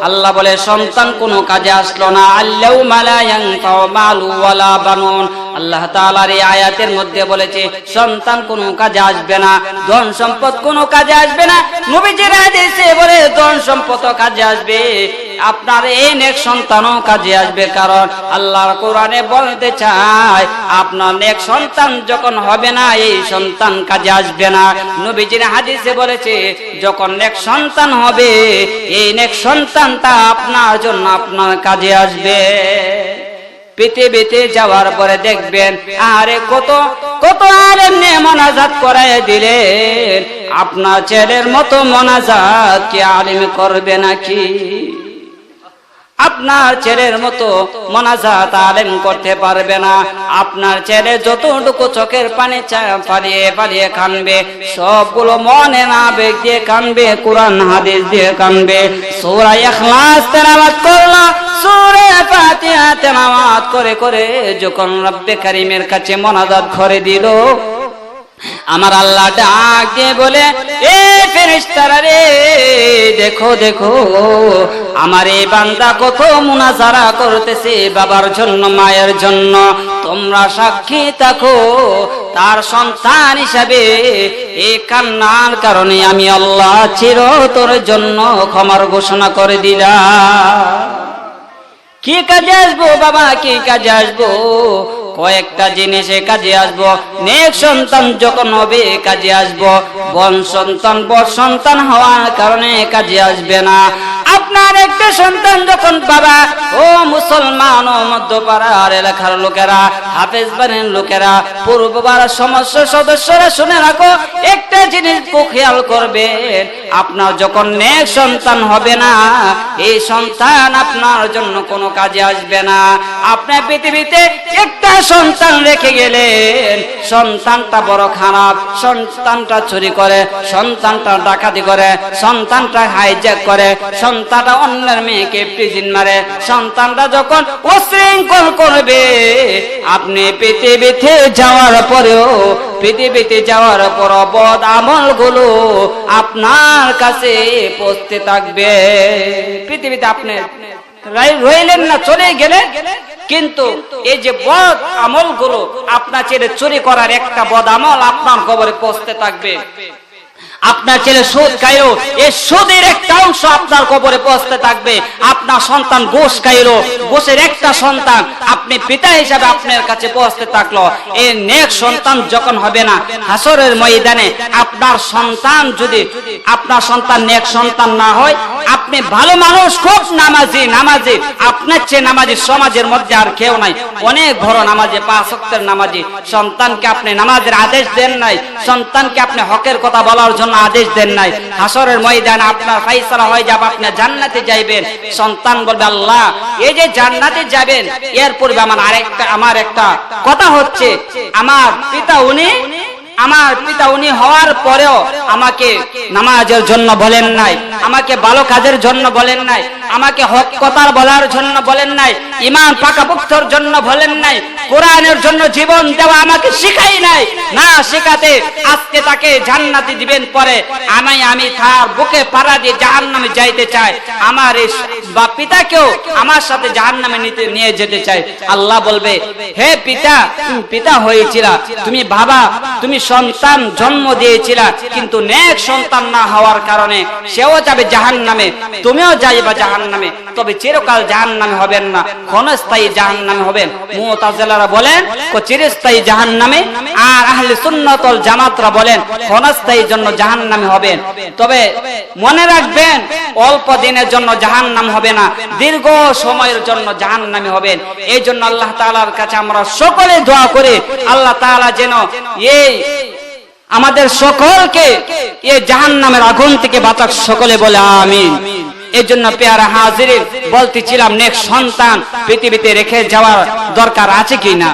আল্লাহ বলে সন্তান কোনো কাজে আসলো না। আল্লাহু মালা ইয়ানফাউ মালু ওয়ালা বানুন। আল্লাহ তাআলার এই আয়াতের মধ্যে বলেছে সন্তান কোনো কাজে আসবে না, ধন সম্পদ কোনো কাজে আসবে না। নবীজির হাদিসে বলে ধন সম্পদ কাজে আসবে, আপনার এই নেক সন্তানও কাজে আসবে। কারণ আল্লাহর কোরআনে বলতে চায় আপনার নেক সন্তান যখন হবে না, এই সন্তান কাজে আসবে না। নবীজির হাদিসে বলেছে যখন নেক সন্তান হবে, এই নেক সন্তানটা আপনার জন্য আপনার কাজে আসবে। পৃথিবীতে যাওয়ার পরে দেখবেন আরে কত কত আলেম নিয়ে মোনাজাত করায় দিলেন, আপনার ছেলের মতো মোনাজাত কি আলেম করবে নাকি? আপনার ছেলের মতো মোনাজাত আলেম করতে পারবে না। আপনার ছেলে যতটুকু চোখের পানি পালিয়ে পালিয়ে কানবে, সবগুলো মনে না আবেগ দিয়ে কানবে, কোরআন হাদিস দিয়ে কানবে। সূরা ইখলাস তেলাওয়াত করলো, সূরা ফাতিহা তেলাওয়াত করে করে যখন রব্বে কারীমের কাছে মোনাজাত করে দিল, আমার আল্লাহ ডাক দিয়ে বলে এ ফেরেশতারা রে, দেখো দেখো আমার এই বান্দা কত মুনাজারা করতেছে বাবার জন্য, মায়ের জন্য, তোমরা সাক্ষী থাকো। তার সন্তান হিসাবে এই কান্নার কারণে আমি আল্লাহ চিরতর জন্য ক্ষমার ঘোষণা করে দিলাম। কি কাজে আসবো বাবা, কি কাজে আসবো? কয়েকটা জিনিসে কাজে আসবো। নেক সন্তান যখন হবে কাজে আসবো, বন সন্তান বড় সন্তান হওয়ার কারণে কাজে আসবে না। আপনার একটা সন্তান যখন বাবা, ও মুসলমান ও মধ্যপাড়ার এলাকার লোকেরা, হাফেজ বাড়ির লোকেরা, পূর্বপাড়ার সমস্ত সদস্যরা শুনে রাখো, একটা জিনিস খেয়াল করবেন, আপনার যখন নেক সন্তান হবে না, এই সন্তান আপনার জন্য কোনো কাজে আসবে না। আপনি পৃথিবীতে একটা সন্তান রেখে গেলেন, সন্তানটা বড় খারাপ, সন্তানটা চুরি করে, সন্তানটা ডাকাতি করে, সন্তানটা হাইজ্যাক করে, সন্তানটা অন্যের মেয়েকে প্রিজন মারে, সন্তানটা যখন উশৃঙ্খল করবে, আপনি পৃথিবীতে যাওয়ার পরেও, পৃথিবীতে যাওয়ার পর বদ আমলগুলো আপনার কাছে পৌঁছতে থাকবে। পৃথিবীতে আপনি রইলেন না, চলে গেলে কিন্তু এই যে বদ আমলগুলো আপনার ছেলে চুরি করার একটা বদ আমল আপনার কবরে পৌঁছতে থাকবে। আপনার ছেলে সুদ খাইলো, এই সুদের একটা অংশ আপনার কবরে পৌঁছতে থাকবে। আপনার সন্তান ঘুষ খাইলো, ঘুষের একটা সন্তান আপনি পিতা হিসাবে আপনার কাছে পৌঁছতে থাকলো। এই নেক সন্তান যখন হবে না, হাসরের ময়দানে আপনার সন্তান যদি আপনার সন্তান নেক সন্তান না হয়, আপনি ভালো মানুষ, খুব নামাজি, আপনার চেয়ে নামাজি সমাজের মধ্যে আর কেউ নাই। অনেক বড় নামাজি, 5 ওয়াক্তের নামাজি, সন্তানকে আপনি নামাজের আদেশ দেন নাই, সন্তানকে আপনি হকের কথা বলার জন্য আদেশ দেন নাই। হাসরের ময়দানে আপনার ফায়সালা হয়ে যাবে, আপনি জান্নাতে যাইবেন। সন্তান বলবে, আল্লাহ এই যে জান্নাতে যাবেন, এর পূর্বে আমার একটা কথা হচ্ছে, আমার পিতা উনি হওয়ার পরেও আমাকে নামাজের জন্য বলেন নাই, আমাকে ভালো কাজের জন্য বলেন নাই, আমাকে হক কথা বলার জন্য বলেন নাই, ঈমান পাকাপোক্তর জন্য বলেন নাই, কোরআনের জন্য জীবন দেওয়া আমাকে শিখাই নাই। না শিখাতে আজকে তাকে জান্নাতে দিবেন, পরে আমি তার বুকে পাড়া দিয়ে জাহান্নামে যাইতে চাই, আমার এই পিতাকেও আমার সাথে জাহান্নামে নিয়ে যেতে চাই। আল্লাহ বলবে, হে পিতা, তুমি পিতা হয়েছিলা, তুমি বাবা, তুমি সন্তান জন্ম দিয়েছিলা, কিন্তু নেক সন্তান না হওয়ার কারণে সেও যাবে জাহান্নামে, তুমিও যাইবা জাহান্নামে, তবে চিরকাল জাহান্নামে হবেন না, ক্ষণস্থায়ী জাহান্নামে হবেন। মুতাজিলারা বলেন চিরস্থায়ী জাহান্নামে, আর আহলে সুন্নাত ওয়াল জামাতরা বলেন ক্ষণস্থায়ী জন্য জাহান্নামে হবেন। তবে মনে রাখবেন, অল্প দিনের জন্য জাহান্নাম হবে না, দীর্ঘ সময়ের জন্য জাহান্নামে হবেন। এই জন্য আল্লাহ তাআলার কাছে আমরা সকলে দোয়া করি, আল্লাহ তাআলা যেন এই আমাদের সকলকে এই জাহান্নামের আগুন থেকে বাঁচাক, সকলে বলে আমিন। এই জন্য পেয়ারা হাজিরিন, বলতেছিলাম নেক সন্তান পৃথিবীতে রেখে যাওয়ার দরকার আছে কিনা?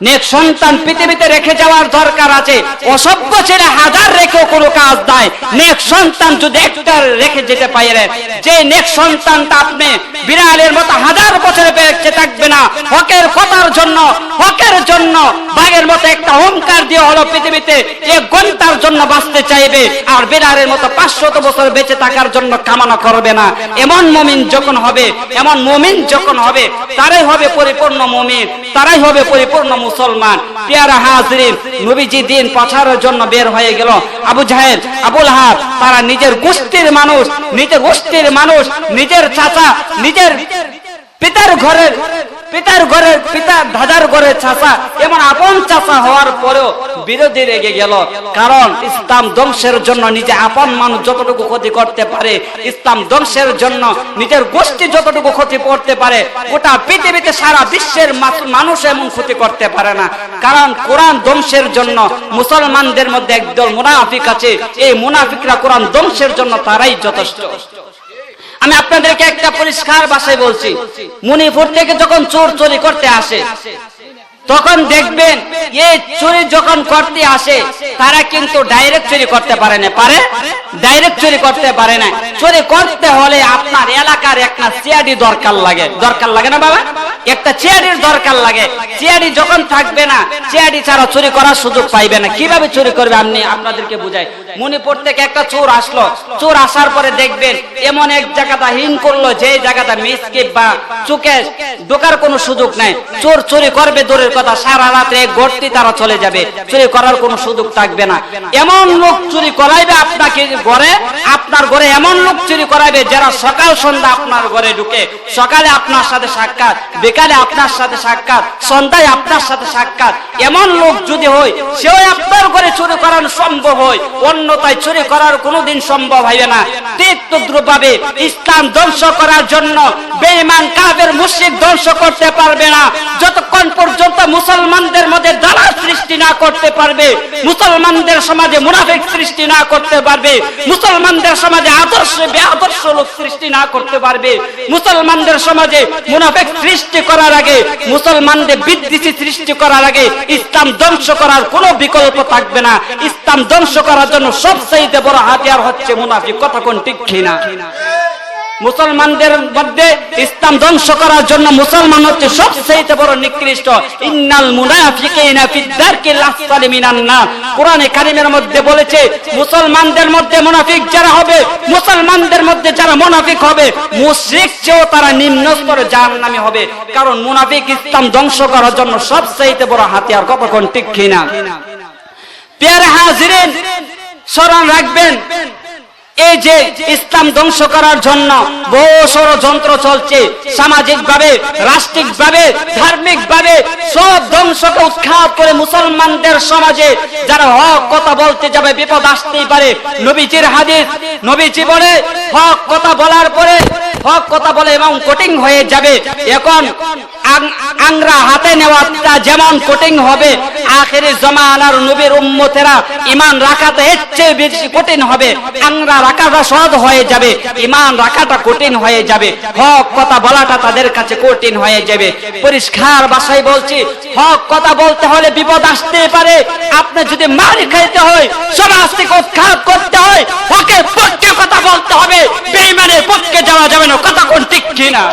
নেক সন্তান পৃথিবীতে রেখে যাওয়ার দরকার আছে। অসভ্য ছেলে হাজার রেখেও কোনো কাজ নাই, নেক সন্তান যদি একটা রেখে যেতে পারেন, যে নেক সন্তানটা আপনি বিড়ালের মতো 1000 বছর বেঁচে থাকবে না, হকের কথার জন্য, হকের জন্য বাঘের মতো একটা হুঙ্কার দিয়ে হলো পৃথিবীতে 1 ঘন্টার জন্য বাঁচতে চাইবে, আর বিড়ালের মতো 500 বছর বেঁচে থাকার জন্য কামনা করবে না। এমন মুমিন যখন হবে, এমন মুমিন যখন হবে, তারাই হবে পরিপূর্ণ মুমিন, তারাই হবে পরিপূর্ণ মুসলমান। পেয়ারা হাজিরিন, নবীজি দিন প্রচারের জন্য বের হয়ে গেল। আবু জাহেল, আবু লাহাব, তারা নিজের গোষ্ঠীর মানুষ, নিজের চাচা, নিজের পিতার দাদার ঘরের চাচা, এমন আপন চাচা হওয়ার পরেও বিরোধী রেগে গেল। কারণ ইসলাম ধ্বংসের জন্য নিজে আপন মানুষ যতটুকু ক্ষতি করতে পারে, ইসলাম ধ্বংসের জন্য নিজের গোষ্ঠী যতটুকু ক্ষতি করতে পারে, গোটা পৃথিবীতে সারা বিশ্বের মানুষ এমন ক্ষতি করতে পারে না। কারণ কোরআন ধ্বংসের জন্য মুসলমানদের মধ্যে একদল মুনাফিক আছে, এই মুনাফিকরা কোরআন ধ্বংসের জন্য তারাই যথেষ্ট। আমি আপনাদেরকে একটা পরিষ্কার ভাষায় বলছি, মণিপুর থেকে যখন চোর চুরি করতে আসে, তখন দেখবেন এই চুরি যখন করতে আসে, তারা কিন্তু ডাইরেক্ট চুরি করতে পারে না, ডাইরেক্ট চুরি করতে পারে না। চুরি করতে হলে আপনার এলাকার একটা সিআইডি দরকার লাগে না বাবা? একটা সিআইডির দরকার লাগে। সিআইডি যখন থাকবে না, সিআইডি ছাড়া চুরি করার সুযোগ পাইবে না। কিভাবে চুরি করবে আপনাদেরকে বুঝাই। মণিপুর থেকে একটা চোর আসলো, চোর আসার পরে দেখবেন এমন এক জায়গাটা হিন করলো, যে জায়গাটা মিসকিপ বা চুকে ঢোকার কোনো সুযোগ নাই। চোর চুরি করবে দূরের কথা, সারা রাত্রে গর্তি তারা চলে যাবে, চুরি করার কোনো সুযোগ থাকবে না। এমন লোক চুরি করাইবে আপনাকে ঘরে, আপনার ঘরে এমন লোক চুরি করাইবে যারা সকাল সন্ধ্যা আপনার ঘরে ঢুকে, সকালে আপনার সাথে সাক্ষাৎ, বিকালে আপনার সাথে সাক্ষাৎ, সন্ধ্যায় আপনার সাথে সাক্ষাৎ। এমন লোক যদি হয়, সেও আপনার ঘরে চুরি করানো সম্ভব হয়, অন্যথায় চুরি করার কোনোদিন সম্ভব হবে না। ঠিক তদ্রুপভাবে ইসলাম ধ্বংস করার জন্য বেঈমান কাফের মুশরিক ধ্বংস করতে পারবে না যতক্ষণ পর্যন্ত মুসলমানদের মধ্যে দালাল সৃষ্টি না করতে পারবে, মুসলমানদের সমাজে মুনাফিক সৃষ্টি না করতে পারবে, মুসলমানদের সমাজে বেআদর্শ লোক সৃষ্টি না করতে পারবে। মুসলমানদের সমাজে মুনাফিক সৃষ্টি করার আগে, মুসলমানদের বিদ্বেষী সৃষ্টি করার আগে ইসলাম ধ্বংস করার কোনো বিকল্প থাকবে না। ইসলাম ধ্বংস করার জন্য সবচেয়ে বড় হাতিয়ার হচ্ছে মুনাফিক। কথা কোন ঠিক কিনা? মুসলমানদের মধ্যে ইসলাম ধ্বংস করার জন্য মুসলমান হচ্ছে সবচেয়ে বড় নিকৃষ্ট। ইন্নাল মুনাফিকিনা ফিদ দারকিল আসফালি মিনান নার, কোরআনে কারীমের মধ্যে বলেছে মুসলমানদের মধ্যে মুনাফিক যারা হবে, মুসলমানদের মধ্যে যারা মুনাফিক হবে, মুশরিক চেয়েও তারা নিম্ন স্তরে জাহান্নামী হবে। কারণ মুনাফিক ইসলাম ধ্বংস করার জন্য সবচেয়ে বড় হাতিয়ার। কথা কোন ঠিক কিনা? প্রিয় হাজিরিন, স্মরণ রাখবেন, এই যে ইসলাম ধ্বংস করার জন্য বহু ষড়যন্ত্র চলছে, সামাজিক ভাবে, রাষ্ট্রিক ভাবে, ধার্মিক ভাবে সব ধ্বংসকে উৎখাত করে মুসলমানদের সমাজে যারা হক কথা বলতে যাবে বিপদ আসতেই পারে। নবীজির হাদিস, নবীজি বলে হক কথা বলার পরে হক কথা বলে এবং কঠিন হয়ে যাবে। এখন আংরা হাতে নেওয়াটা যেমন কঠিন হবে, আখেরি জামানার নবীর উম্মতেরা ঈমান রাখাটা এর চেয়ে বেশি কঠিন হবে। আংরা রাখাটা সহজ হয়ে যাবে, ঈমান রাখাটা কঠিন হয়ে যাবে, হক কথা বলাটা তাদের কাছে কঠিন হয়ে যাবে। পরিষ্কার ভাষায় বলছি, হক কথা বলতে হলে বিপদ আসতেই পারে। আপনি যদি মার খাইতে হয়, সমাজ থেকে উৎখাত করতে হয়, হকের পক্ষে কথা বলতে হবে, বেঈমানের পক্ষে যাওয়া যাবে না। কথা কোন ঠিক কিনা?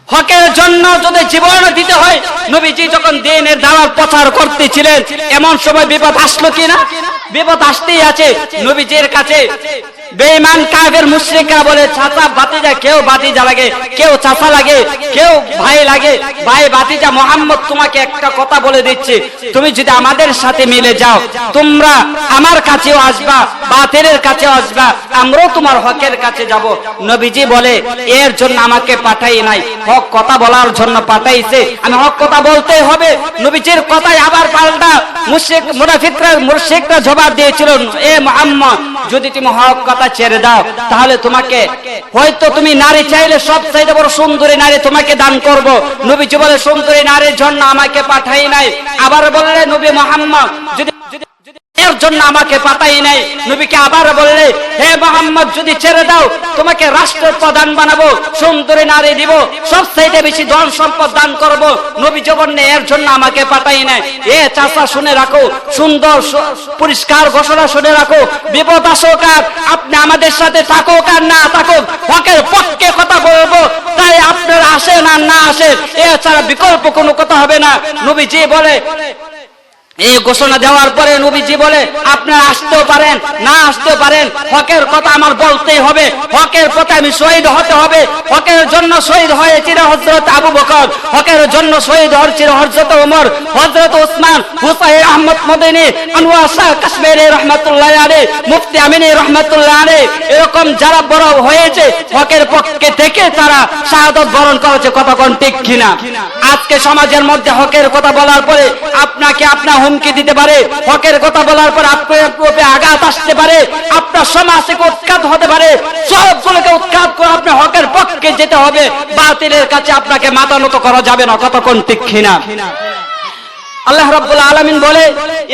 হকের জন্য যদি জীবন দিতে হয়, নবীজি যখন দ্বীনের দাওয়াত প্রচার করতেছিলেন এমন সময় বিপদ আসলো কিনা? বিপদ আসতেই আছে। নবীজির কাছে বেঈমান কাফের মুশরিকরা বলে, চাচা ভাতিজা, কেউ ভাতিজা লাগে, কেউ চাচা লাগে, কেউ ভাই লাগে। ভাই ভাতিজা, মুহাম্মদ তোমাকে একটা কথা বলে দিচ্ছে, তুমি যদি আমাদের সাথে মিলে যাও, তোমরা আমার কাছেও আসবা, বাতিলের কাছেও আসবা, আমরাও তোমার হকের কাছে যাব। নবীজি বলে, এর জন্য আমাকে পাঠাই নাই, হক কথা বলার জন্য পাঠাইছে, আমি হক কথা বলতেই হবে। নবীজির কথাই আবার পাল্টা মুশরিকরা জবাব দিয়েছিল, এ মুহাম্মদ, যদি তুমি হক কথা ছেড়ে দাও তাহলে তোমাকে হয়তো তুমি নারী চাইলে সবচেয়ে বড় সুন্দরী নারী তোমাকে দান করব। নবীজি বলে, সুন্দরী নারীর জন্য আমাকে পাঠাই নাই। আবার বললে, নবী মুহাম্মদ, যদি এর জন্য আমাকে পাঠাই নাই। নবীকে আবার বললে, হে মুহাম্মদ, যদি ছেড়ে দাও তোমাকে রাষ্ট্রের প্রধান বানাবো, সুন্দরী নারী দিব, সবচেয়ে বেশি ধন সম্পদ দান করব। নবী বললেন, এর জন্য আমাকে পাঠাই নাই। এ চাচা, শুনে রাখো, সুন্দর পরিষ্কার ঘোষণা শুনে রাখো, বিপদ আসুক আর আপনি আমাদের সাথে থাকুক আর না থাকুক, হকের পক্ষে কথা বলবো, তাই আপনারা আসেন আর না আসেন, এছাড়া বিকল্প কোনো কথা হবে না। নবীজি বলে, এই ঘোষণা দেওয়ার পরে নবীজি বলে, আপনারা আসতেও পারেন না আসতেও পারেন, হকের কথা আমার বলতেই হবে, হকের পথে আমি শহীদ হতে হবে। হকের জন্য শহীদ হয়েছিল হযরত আবু বকর, হকের জন্য শহীদ হয়েছিল হযরত ওমর, হযরত উসমান, হুসাইন আহমদ মদনী, আনোয়ার শাহ কাশ্মীরি রহমাতুল্লাহ আলাইহি, মুফতি আমিনী রহমাতুল্লাহ আলাইহি, এরকম যারা বড় হয়েছে হকের পক্ষে থেকে তারা শাহাদাত বরণ করেছে। কথা কোন ঠিক কিনা? আজকে সমাজের মধ্যে হকের কথা বলার পরে আপনাকে আপনার হুমকি দিতে পারে, হকের কথা বলার পর আপনার উপরে আঘাত আসতে পারে, আপনার সমাজ থেকে উৎখাত হতে পারে। সবগুলোকে উৎখাত করে আপনি হকের পক্ষে যেতে হবে, বাতিলের কাছে আপনাকে মাথা নত করা যাবে না। কথা কোন ঠিক কিনা? আল্লাহ রাব্বুল আলামিন বলে,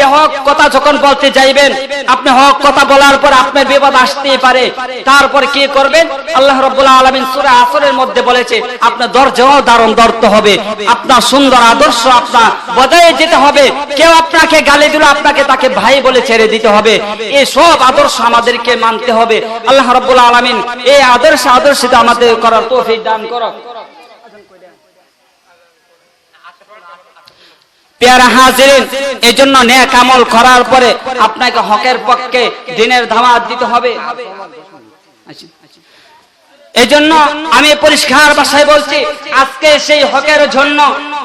এই হক কথা যখন বলতে যাইবেন, আপনি হক কথা বলার পর আপনার বিপদ আসতেই পারে, তারপর কি করবেন? আল্লাহ রাব্বুল আলামিন সূরা আসরের মধ্যে বলেছে, আপনার ধৈর্যও ধারণ করতে হবে, আপনার সুন্দর আদর্শ আপনার বজায় যেতে হবে। কেউ আপনাকে গালি দিল, আপনাকে তাকে ভাই বলে ছেড়ে দিতে হবে। এই সব আদর্শ আমাদেরকে মানতে হবে। আল্লাহ রাব্বুল আলামিন এই আদর্শিত আমাদের করার তৌফিক দান করুন। প্যারা হাজিরিন, এই জন্য নেক আমল করার পরে আপনাকে হকের পক্ষে দ্বীনের দাওয়াত দিতে হবে। এই জন্য আমি পরিষ্কার ভাষায় বলছি, আজকে সেই হকের জন্য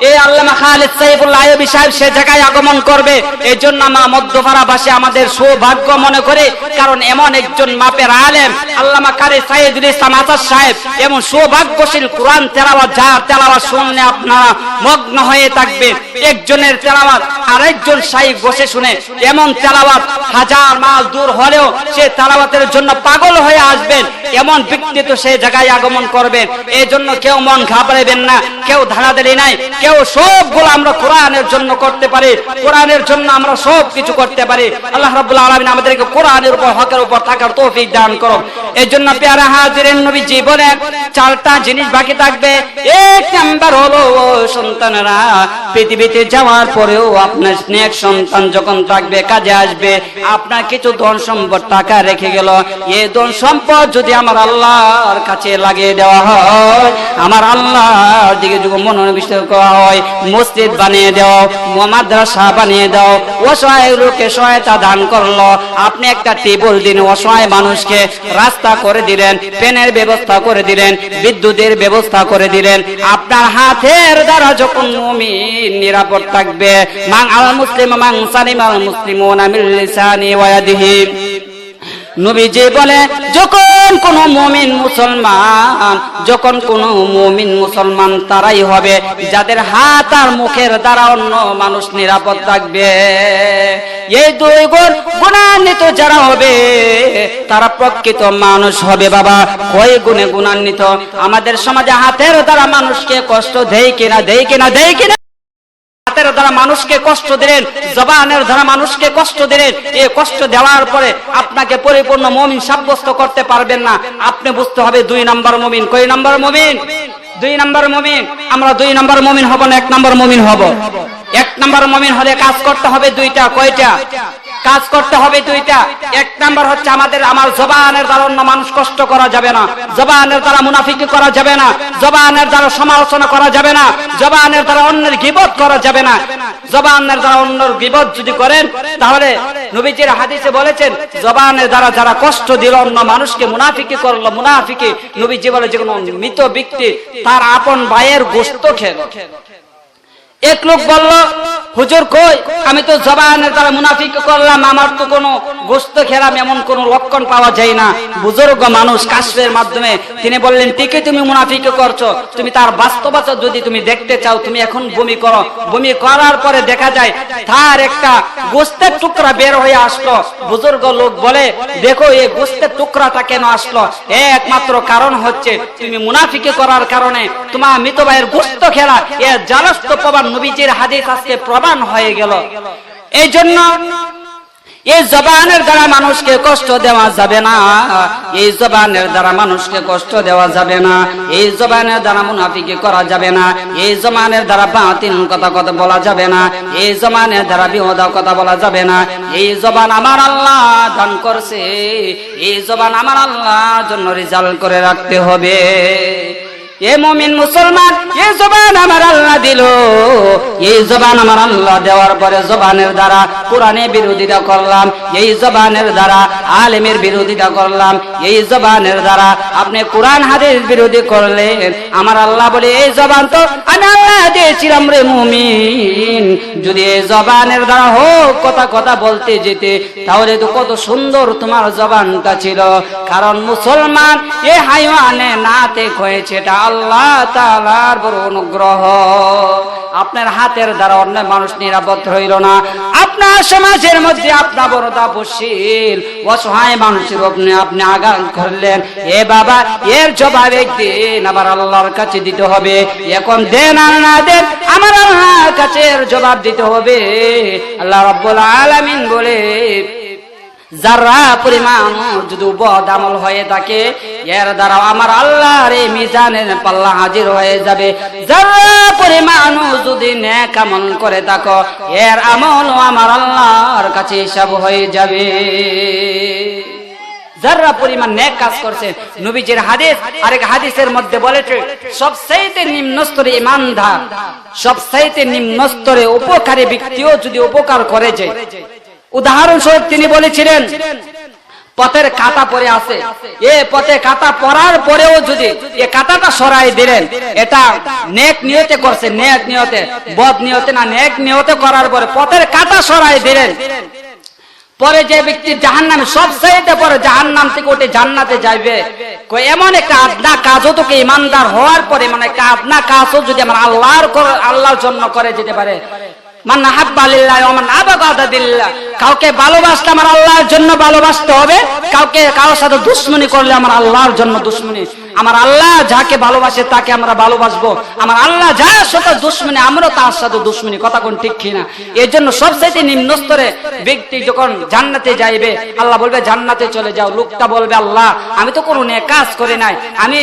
এই আল্লামা খালিদ সাইফুল্লাহ আইয়ুবী সাহেব সে জায়গায় আগমন করবে। এই জন্য আমরা মধ্যপাড়াবাসী আমাদের সৌভাগ্য মনে করে, কারণ এমন একজন মাপের আলেম আল্লামা কারি সাইদুল ইসলাম আসাদ সাহেব, এমন সৌভাগ্যশীল কোরআন তেলাওয়াত, যার তেলাওয়াত শুনলে আপনারা মগ্ন হয়ে থাকবেন। একজনের তেলাওয়াত আরেকজন শাইখ বসে শুনে, এমন তেলাওয়াত হাজার মাইল দূর হলেও সে তেলাওয়াতের জন্য পাগল হয়ে আসবেন। এমন ব্যক্তি তো সে জায়গায় আগমন করবেন। এই জন্য কেউ মন ঘাবড়াবেন না, কেউ ধারাধারি নাই, কেউ সবগুলো আমরা কোরআনের জন্য করতে পারি, কোরআনের জন্য আমরা সব কিছু করতে পারি। আল্লাহ রাব্বুল আলামিন আমাদেরকে কোরআনের উপর, হকের উপর থাকার তৌফিক দান করুন। এই জন্য পেয়ারা হাজিরিন, নবী জীবনে 4টা জিনিস বাকি থাকবে। এক নাম্বার হলো সন্তানেরা পৃথিবীতে যাওয়ার পরেও আপনার নেক সন্তান যখন থাকবে, কাজে আসবে। আপনার কিছু ধন সম্পদ টাকা রেখে গেল, এই ধন সম্পদ যদি আমার আল্লাহর কাছে লাগিয়ে দেওয়া হয়, আমার আল্লাহর দিকে যদি মনোনিবেশ করা হয়, মসজিদ বানিয়ে দাও, মাদ্রাসা বানিয়ে দাও, অসহায় লোককে সহায়তা দান করলো, আপনি একটা টেবিল দিন, অসহায় মানুষকে রাস্তা করে দিলেন, পেনের ব্যবস্থা করে দিলেন, বিদ্যুতের ব্যবস্থা করে দিলেন, আপনার হাতের দ্বারা যখন মুমিন নিরাপদ থাকবে, মান আল মুসলিম মান সালিম আল মুসলিমুনা মিন লিসানি ওয়া ইয়াদিহি। নবীজি বলে যখন কোন মুমিন মুসলমান, যখন কোন মুমিন মুসলমান তারাই হবে যাদের হাত আর মুখের দ্বারা অন্য মানুষ নিরাপদ থাকবে। এই দুই গুণ গুণান্বিত যারা হবে তারা প্রকৃত মানুষ হবে। বাবা, ওই গুণে গুণান্বিত আমাদের সমাজে হাতের দ্বারা মানুষকে কষ্ট দেয় কিনা, দেয় কিনা, দেয় কিনা? হাতের দ্বারা মানুষকে কষ্ট দিলেন, জবানের দ্বারা মানুষকে কষ্ট দিলেন। এই কষ্ট দেওয়ার পরে আপনাকে পরিপূর্ণ মুমিন সাব্যস্ত করতে পারবেন না। আপনি বুঝতে হবে 2 নম্বর মুমিন। কয় নম্বর মুমিন? 2 নম্বর মুমিন। আমরা 2 নম্বর মুমিন হব না, 1 নম্বর মুমিন হব। 1 নম্বর মুমিন হলে কাজ করতে হবে 2টা। কয়টা কাজ করতে হবে? 2টা। 1 নম্বর হচ্ছে আমার জবানের দ্বারা অন্য মানুষ কষ্ট করা যাবে না, জবানের দ্বারা মুনাফিকি করা যাবে না, জবানের দ্বারা সমালোচনা করা যাবে না, জবানের দ্বারা অন্যের গীবত করা যাবে না। জবানের দ্বারা অন্যের গীবত যদি করেন তাহলে নবীজির হাদিসে বলেছেন, জবানের দ্বারা যারা কষ্ট দিল অন্য মানুষকে, মুনাফিকি করলো, মুনাফিকি নবীজি বলে যে কোনো মৃত ব্যক্তি তার আপন ভাইয়ের গোশত খেলো। এক লোক বলল, হুজুর কই, আমি তো জবানের দ্বারা মুনাফিকি করলাম, আমার তো কোনো গোশত খেলাম এমন কোনো লক্ষণ পাওয়া যায় না। বুজুর্গ মানুষ কাশফের মাধ্যমে তিনি বললেন, ঠিকই তুমি মুনাফিকি করছো, তুমি তার বাস্তবতা যদি তুমি দেখতে চাও, তুমি এখন বমি করো। বমি করার পরে দেখা যায় তার একটা গোশতের টুকরা বের হয়ে আসলো। বুজুর্গ লোক বলে, দেখো এই গোশতের টুকরাটা কেন আসলো? একমাত্র কারণ হচ্ছে তুমি মুনাফিকি করার কারণে তোমার মৃত ভাইয়ের গোশত খেলা। এর জালস্ত প্রমাণ নবীজির হাদিস আজকে প্রমাণ হয়ে গেল। এই জন্য এই জবানের দ্বারা মানুষকে কষ্ট দেওয়া যাবে না, এই জবানের দ্বারা মানুষকে কষ্ট দেওয়া যাবে না, এই জবানের দ্বারা মুনাফিকি করা যাবে না, এই জবানের দ্বারা বাতিল কথা বলা যাবে না, এই জবানের দ্বারা বিপদ কথা বলা যাবে না। এই জবান আমার আল্লাহ দান করছে, এই জবান আমার আল্লাহর জন্য রিজার্ভ করে রাখতে হবে। এ মুমিন মুসলমান, এই জবান আমার আল্লাহ দিল, এই জবান আমার আল্লাহ দেওয়ার পরে জবানের দ্বারা কোরআনের বিরোধিতা করলাম, এই জবানের দ্বারা আলেমের বিরোধিতা করলাম, এই জবানের দ্বারা আপনি কোরআন হাদিস বিরোধী করলেন। আমার আল্লাহ বলে, এই জবান তো আমি আল্লাহ দিয়েছিলাম রে মুমিন, যদি এই জবানের দ্বারা হোক কথা বলতে যেতে তাহলে তো কত সুন্দর তোমার জবানটা ছিল। কারণ মুসলমান এ হাইওয়ানে নাতে হয়েছে, এটা আল্লাহ তাআলার বড় অনুগ্রহ। আপনার হাতের দ্বারা অন্য মানুষ নিরাপদ হইল না, আপনার সমাজের মধ্যে আপনার বড় দাবশীল অসহায় মানুষের আপনি আঘাত করলেন। এ বাবা, এর জবাব একদিন আবার আল্লাহর কাছে দিতে হবে। এখন দেন আর না দেন, আমার আল্লাহর কাছে এর জবাব দিতে হবে। আল্লাহ রাব্বুল আলামিন বলে, যারা পরিমাণ যদি বদ আমল হয়ে থাকে এর দ্বারা আমার আল্লাহর এই মিজানের পাল্লা হাজির হয়ে যাবে। যারা পরিমাণ যদি নেক আমল করে থাকো এর আমল আমার আল্লাহর কাছে হিসাব হয়ে যাবে। যারা পরিমাণ নেক কাজ করছে, নবীজির হাদিস আরেক হাদিসের মধ্যে বলেছে, সবচাইতে নিম্ন স্তরে ইমানদার, সবচাইতে নিম্ন স্তরে উপকারী ব্যক্তিও যদি উপকার করে যায়। উদাহরণস্বরূপ তিনি বলেছিলেন, পথের কাঁটা পড়ে আছে, এ পথে কাঁটা পড়ার পরেও যদি এ কাঁটাটা সরাই দিলেন, এটা নেক নিয়তে করছে, নেক নিয়তে, বদ নিয়তে না, নেক নিয়তে করার পরে পথের কাঁটা সরাই দিলেন, পরে যে ব্যক্তি জাহান্নামে সবচাইতে পরে জাহান্নাম থেকে উঠে জান্নাতে যাবে। এমন একটা আদনা কাজও তোকে ইমানদার হওয়ার পরে, মানে একটা আদনা কাজও যদি আমার আল্লাহর জন্য করে যেতে পারে। মান আহাব্বা লিল্লাহি ওয়া মান আবগাদা লিল্লাহ, কাউকে ভালোবাসলে আমার আল্লাহর জন্য ভালোবাসতে হবে, কারোর সাথে দুশমনি করলে আমার আল্লাহর জন্য দুশমনি। আমার আল্লাহ যাকে ভালোবাসে তাকে আমরা ভালোবাসবো, আমার আল্লাহ যার সাথে দুশ্মনী আমরা তার সাথে দুশ্মনী, কথা কোন ঠিক কিনা? এর জন্য সবচেয়ে নিম্ন স্তরে ব্যক্তি যখন জান্নাতে যাইবে, আল্লাহ বলবে জান্নাতে চলে যাও। লোকটা বলবে আল্লাহ আমি তো কোনো নেক কাজ করি নাই, আমি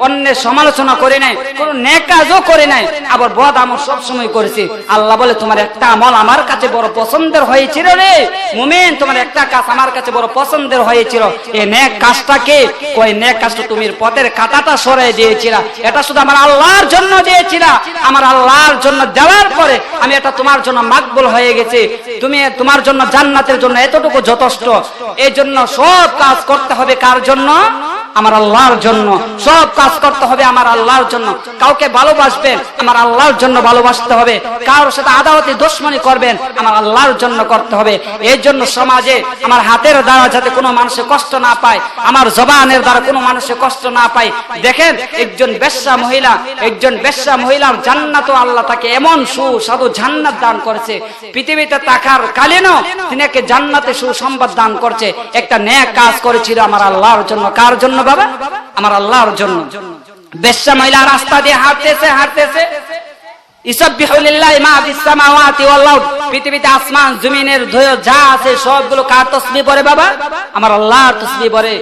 অন্যের সমালোচনা করি নাই, কোনো নেক কাজও করি নাই, আবার বদ আমল সব সময় করেছি। আল্লাহ বলে তোমার একটা আমল আমার কাছে বড় পছন্দের হয়েছিল রে মুমিন, তোমার একটা কাজ আমার কাছে বড় পছন্দের হয়েছিল। এই নেক কাজটা কি? কই নেক কাজটা তুমি পথের কাঁটাটা সরিয়ে দিয়েছিলা, এটা শুধু আমার আল্লাহর জন্য দিয়েছিলা, আমার আল্লাহর জন্য দেওয়ার পরে আমি এটা তোমার জন্য মাকবুল হয়ে গেছে, তুমি তোমার জন্য জান্নাতের জন্য এতটুকু যথেষ্ট। এই জন্য সব কাজ করতে হবে কার জন্য? আমার আল্লাহর জন্য। সব কাজ করতে হবে আমার আল্লাহর জন্য। কাউকে ভালোবাসবেন আমার আল্লাহর জন্য ভালোবাসতে হবে, কারোর সাথে আদাওয়াতি দুশমনি করবেন আমার আল্লাহর জন্য করতে হবে। এই জন্য সমাজে আমার হাতের দ্বারা যাতে কোনো মানুষের কষ্ট না পায়, আমার জবানের দ্বারা কোনো মানুষের কষ্ট না পায়। দেখেন একজন বেশ্যা মহিলার জান্নাত আল্লাহ তাকে এমন সুস্বাদু জান্নাত দান করেছে, পৃথিবীতে থাকার কালীনও তিনি একে জান্নাতে সুসংবাদ দান করছে। একটা নেক কাজ করেছিল আমার আল্লাহর জন্য। কার জন্য বাবা? আমার আল্লাহর জন্য। বেশ্যা মহিলা রাস্তা দিয়ে হাঁটতেছে ইসাব্বিহু লিল্লাহি মা ফিস সামাওয়াতি ওয়াল আরদ, পৃথিবীতে আসমান জমিনের যা আছে সবগুলো কার তাসবিহ পড়ে বাবা? আমার আল্লাহর তাসবিহ পড়ে।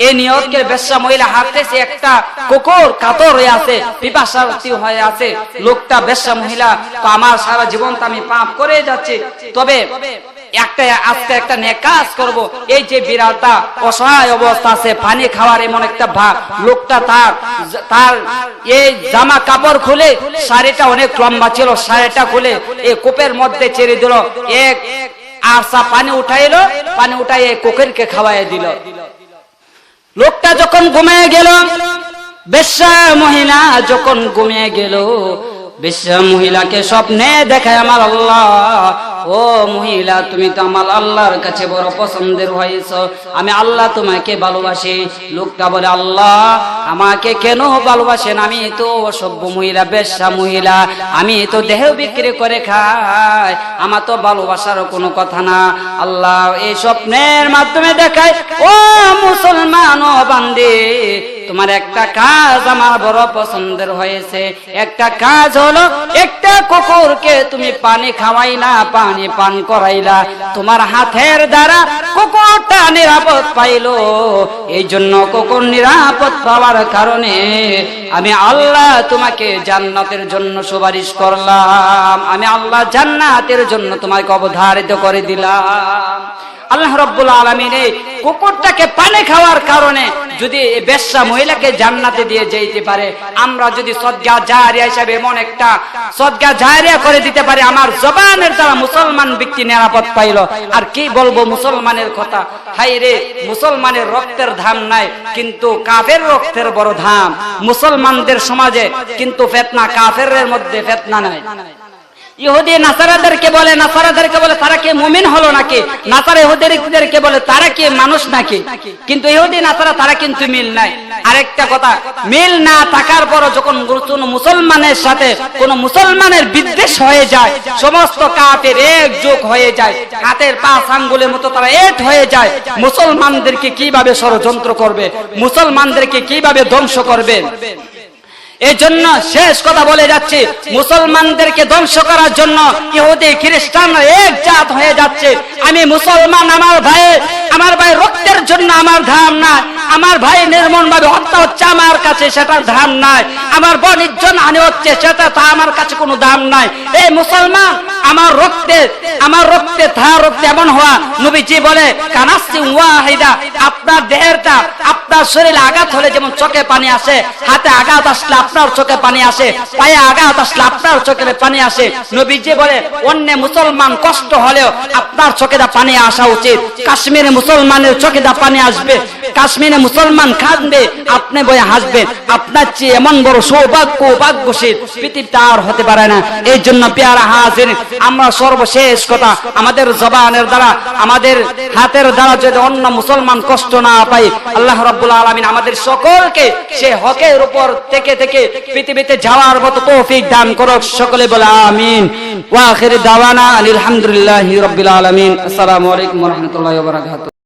এই নিয়ত করে বেশ্যা মহিলা হাঁটতেছে, একটা কুকুর কাতর হয়ে আছে, পিপাসার্থী হয়ে আছে। লোকটা বেশ্যা মহিলা, তো আমার সারা জীবন তো আমি পাপ করে যাচ্ছি, তবে আজকে একটা নেক কাজ করব। এই যে বিড়ালটা অসহায় অবস্থা আছে, পানি খাওয়ার এমন একটা ভাব, লোকটা তার এই জামা কাপড় খুলে, শাড়িটা অনেক লম্বা ছিল, শাড়িটা খুলে এই কূপের মধ্যে ছেড়ে দিল, এক আরসা পানি উঠাইলো, পানি উঠাই এই কুকুরকে খাওয়াই দিল। লোকটা যখন ঘুমিয়ে গেল, বেশ্যা মহিলা যখন ঘুমিয়ে গেল, বেশ্যা মহিলাকে স্বপ্নে দেখায় আমার আল্লাহ, ও মহিলা তুমি তো আমার আল্লাহর কাছে বড় পছন্দের হয়েছ, আমি আল্লাহ তোমাকে ভালোবাসি। লোকটা বলে আল্লাহ আমাকে কেন ভালোবাসেন? আমি তো অসভ্য মহিলা, বেশ্যা মহিলা, আমি তো দেহ বিক্রি করে খাই, আমার তো ভালোবাসার কোনো কথা না। আল্লাহ এই স্বপ্নের মাধ্যমে দেখায়, ও মুসলমান ও বান্দী, তোমার একটা কাজ আমার বড় পছন্দের হয়েছে। একটা কাজ হলো একটা কুকুরকে তুমি পানি খাওয়াইলা, পানি পান করাইলা, তোমার হাতের দ্বারা কুকুরটা নিরাপদ পাইলো। এই জন্য কুকুর নিরাপদ পাওয়ার কারণে আমি আল্লাহ তোমাকে জান্নাতের জন্য সুপারিশ করলাম, আমি আল্লাহ জান্নাতের জন্য তোমাকে অবধারিত করে দিলাম। আল্লাহ রাব্বুল আলামিন এই কুকুরটাকে পানি খাওয়ার কারণে যদি বেশ্যা মহিলাকে জান্নাতে দিয়ে যেতে পারে, আমরা যদি সদকা জারিয়া হিসাবে এমন একটা সদকা জারিয়া করে দিতে পারি, আমার জবানের দ্বারা মুসলমান ব্যক্তি নিরাপদ পাইল। আর কি বলবো মুসলমানের কথা? হাই রে, মুসলমানের রক্তের দাম নাই, কিন্তু কাফের রক্তের বড় দাম। মুসলমানদের সমাজে কিন্তু ফিতনা, কাফেরের মধ্যে ফিতনা নাই। ইহুদি নাসারাদেরকে বলে তারা কি মুমিন হলো নাকি? নাসারা ইহুদিদেরকে বলে তারা কি মানুষ নাকি? কিন্তু ইহুদি নাসারা তারা কিন্তু মিল নাই। আরেকটা কথা, মিল না থাকার পর যখন কোন মুসলমানের সাথে কোন মুসলমানের বিদ্বেষ হয়ে যায়, সমস্ত কাফের একযোগ হয়ে যায়, হাতের পাঁচ আঙ্গুলের মতো তারা এক হয়ে যায়, মুসলমানদেরকে কিভাবে ষড়যন্ত্র করবে, মুসলমানদেরকে কিভাবে ধ্বংস করবে। এই জন্য শেষ কথা বলে যাচ্ছে, মুসলমানদেরকে ধ্বংস করার জন্য ইহুদি খ্রিস্টানরা এক জাত হয়ে যাচ্ছে। আমি মুসলমান, আমার ভাই রক্তের জন্য আমার ধাম নাই, আমার ভাই নির্মম ভাবে হত্যা হচ্ছে আমার কাছে সেটার ধাম নাই, আমার বোন ইজ্জত হানি হচ্ছে সেটা তা আমার কাছে কোনো দাম নাই। এই মুসলমান আমার রক্তে তার রক্তে এমন হওয়া, নবীজি বলে কানাসি ওয়াহিদা, আপনার দেহেরটা আপনার শরীরে আঘাত হলে যেমন চোখে পানি আসে, হাতে আঘাত আসলে আপনার চোখে পানি আসে, পায়ে আঘাত আসলে আপনার চোখে পানি আসে, নবীজি বলে অন্য মুসলমান কষ্ট হলেও আপনার চোখে পানি আসা উচিত। কাশ্মীরে মুসলমানের চোখে পানি আসবে, কাশ্মীরে মুসলমান কাঁদবে, আপনি বয়ে হাসবেন। আপনার চেয়ে এমন বড় সৌভাগ্যশীল পৃথিবীতে আর হতে পারে না। এই জন্য পেয়ারা হাজির, আমরা সর্বশেষ কথা, আমাদের জবানের দ্বারা আমাদের হাতের দ্বারা যদি অন্য মুসলমান কষ্ট না পাই, আল্লাহ রাব্বুল আলামিন আমাদের সকলকে সে হকের উপর থেকে পৃথিবীতে যাওয়ার মতো তৌফিক দান করুক। সকলে বলে আমিন। ওয়া আখির দাওয়ানা আলহামদুলিল্লাহি রাব্বিল আলামিন। আসসালামু আলাইকুম ওয়া রাহমাতুল্লাহি ওয়া বারাকাতুহু।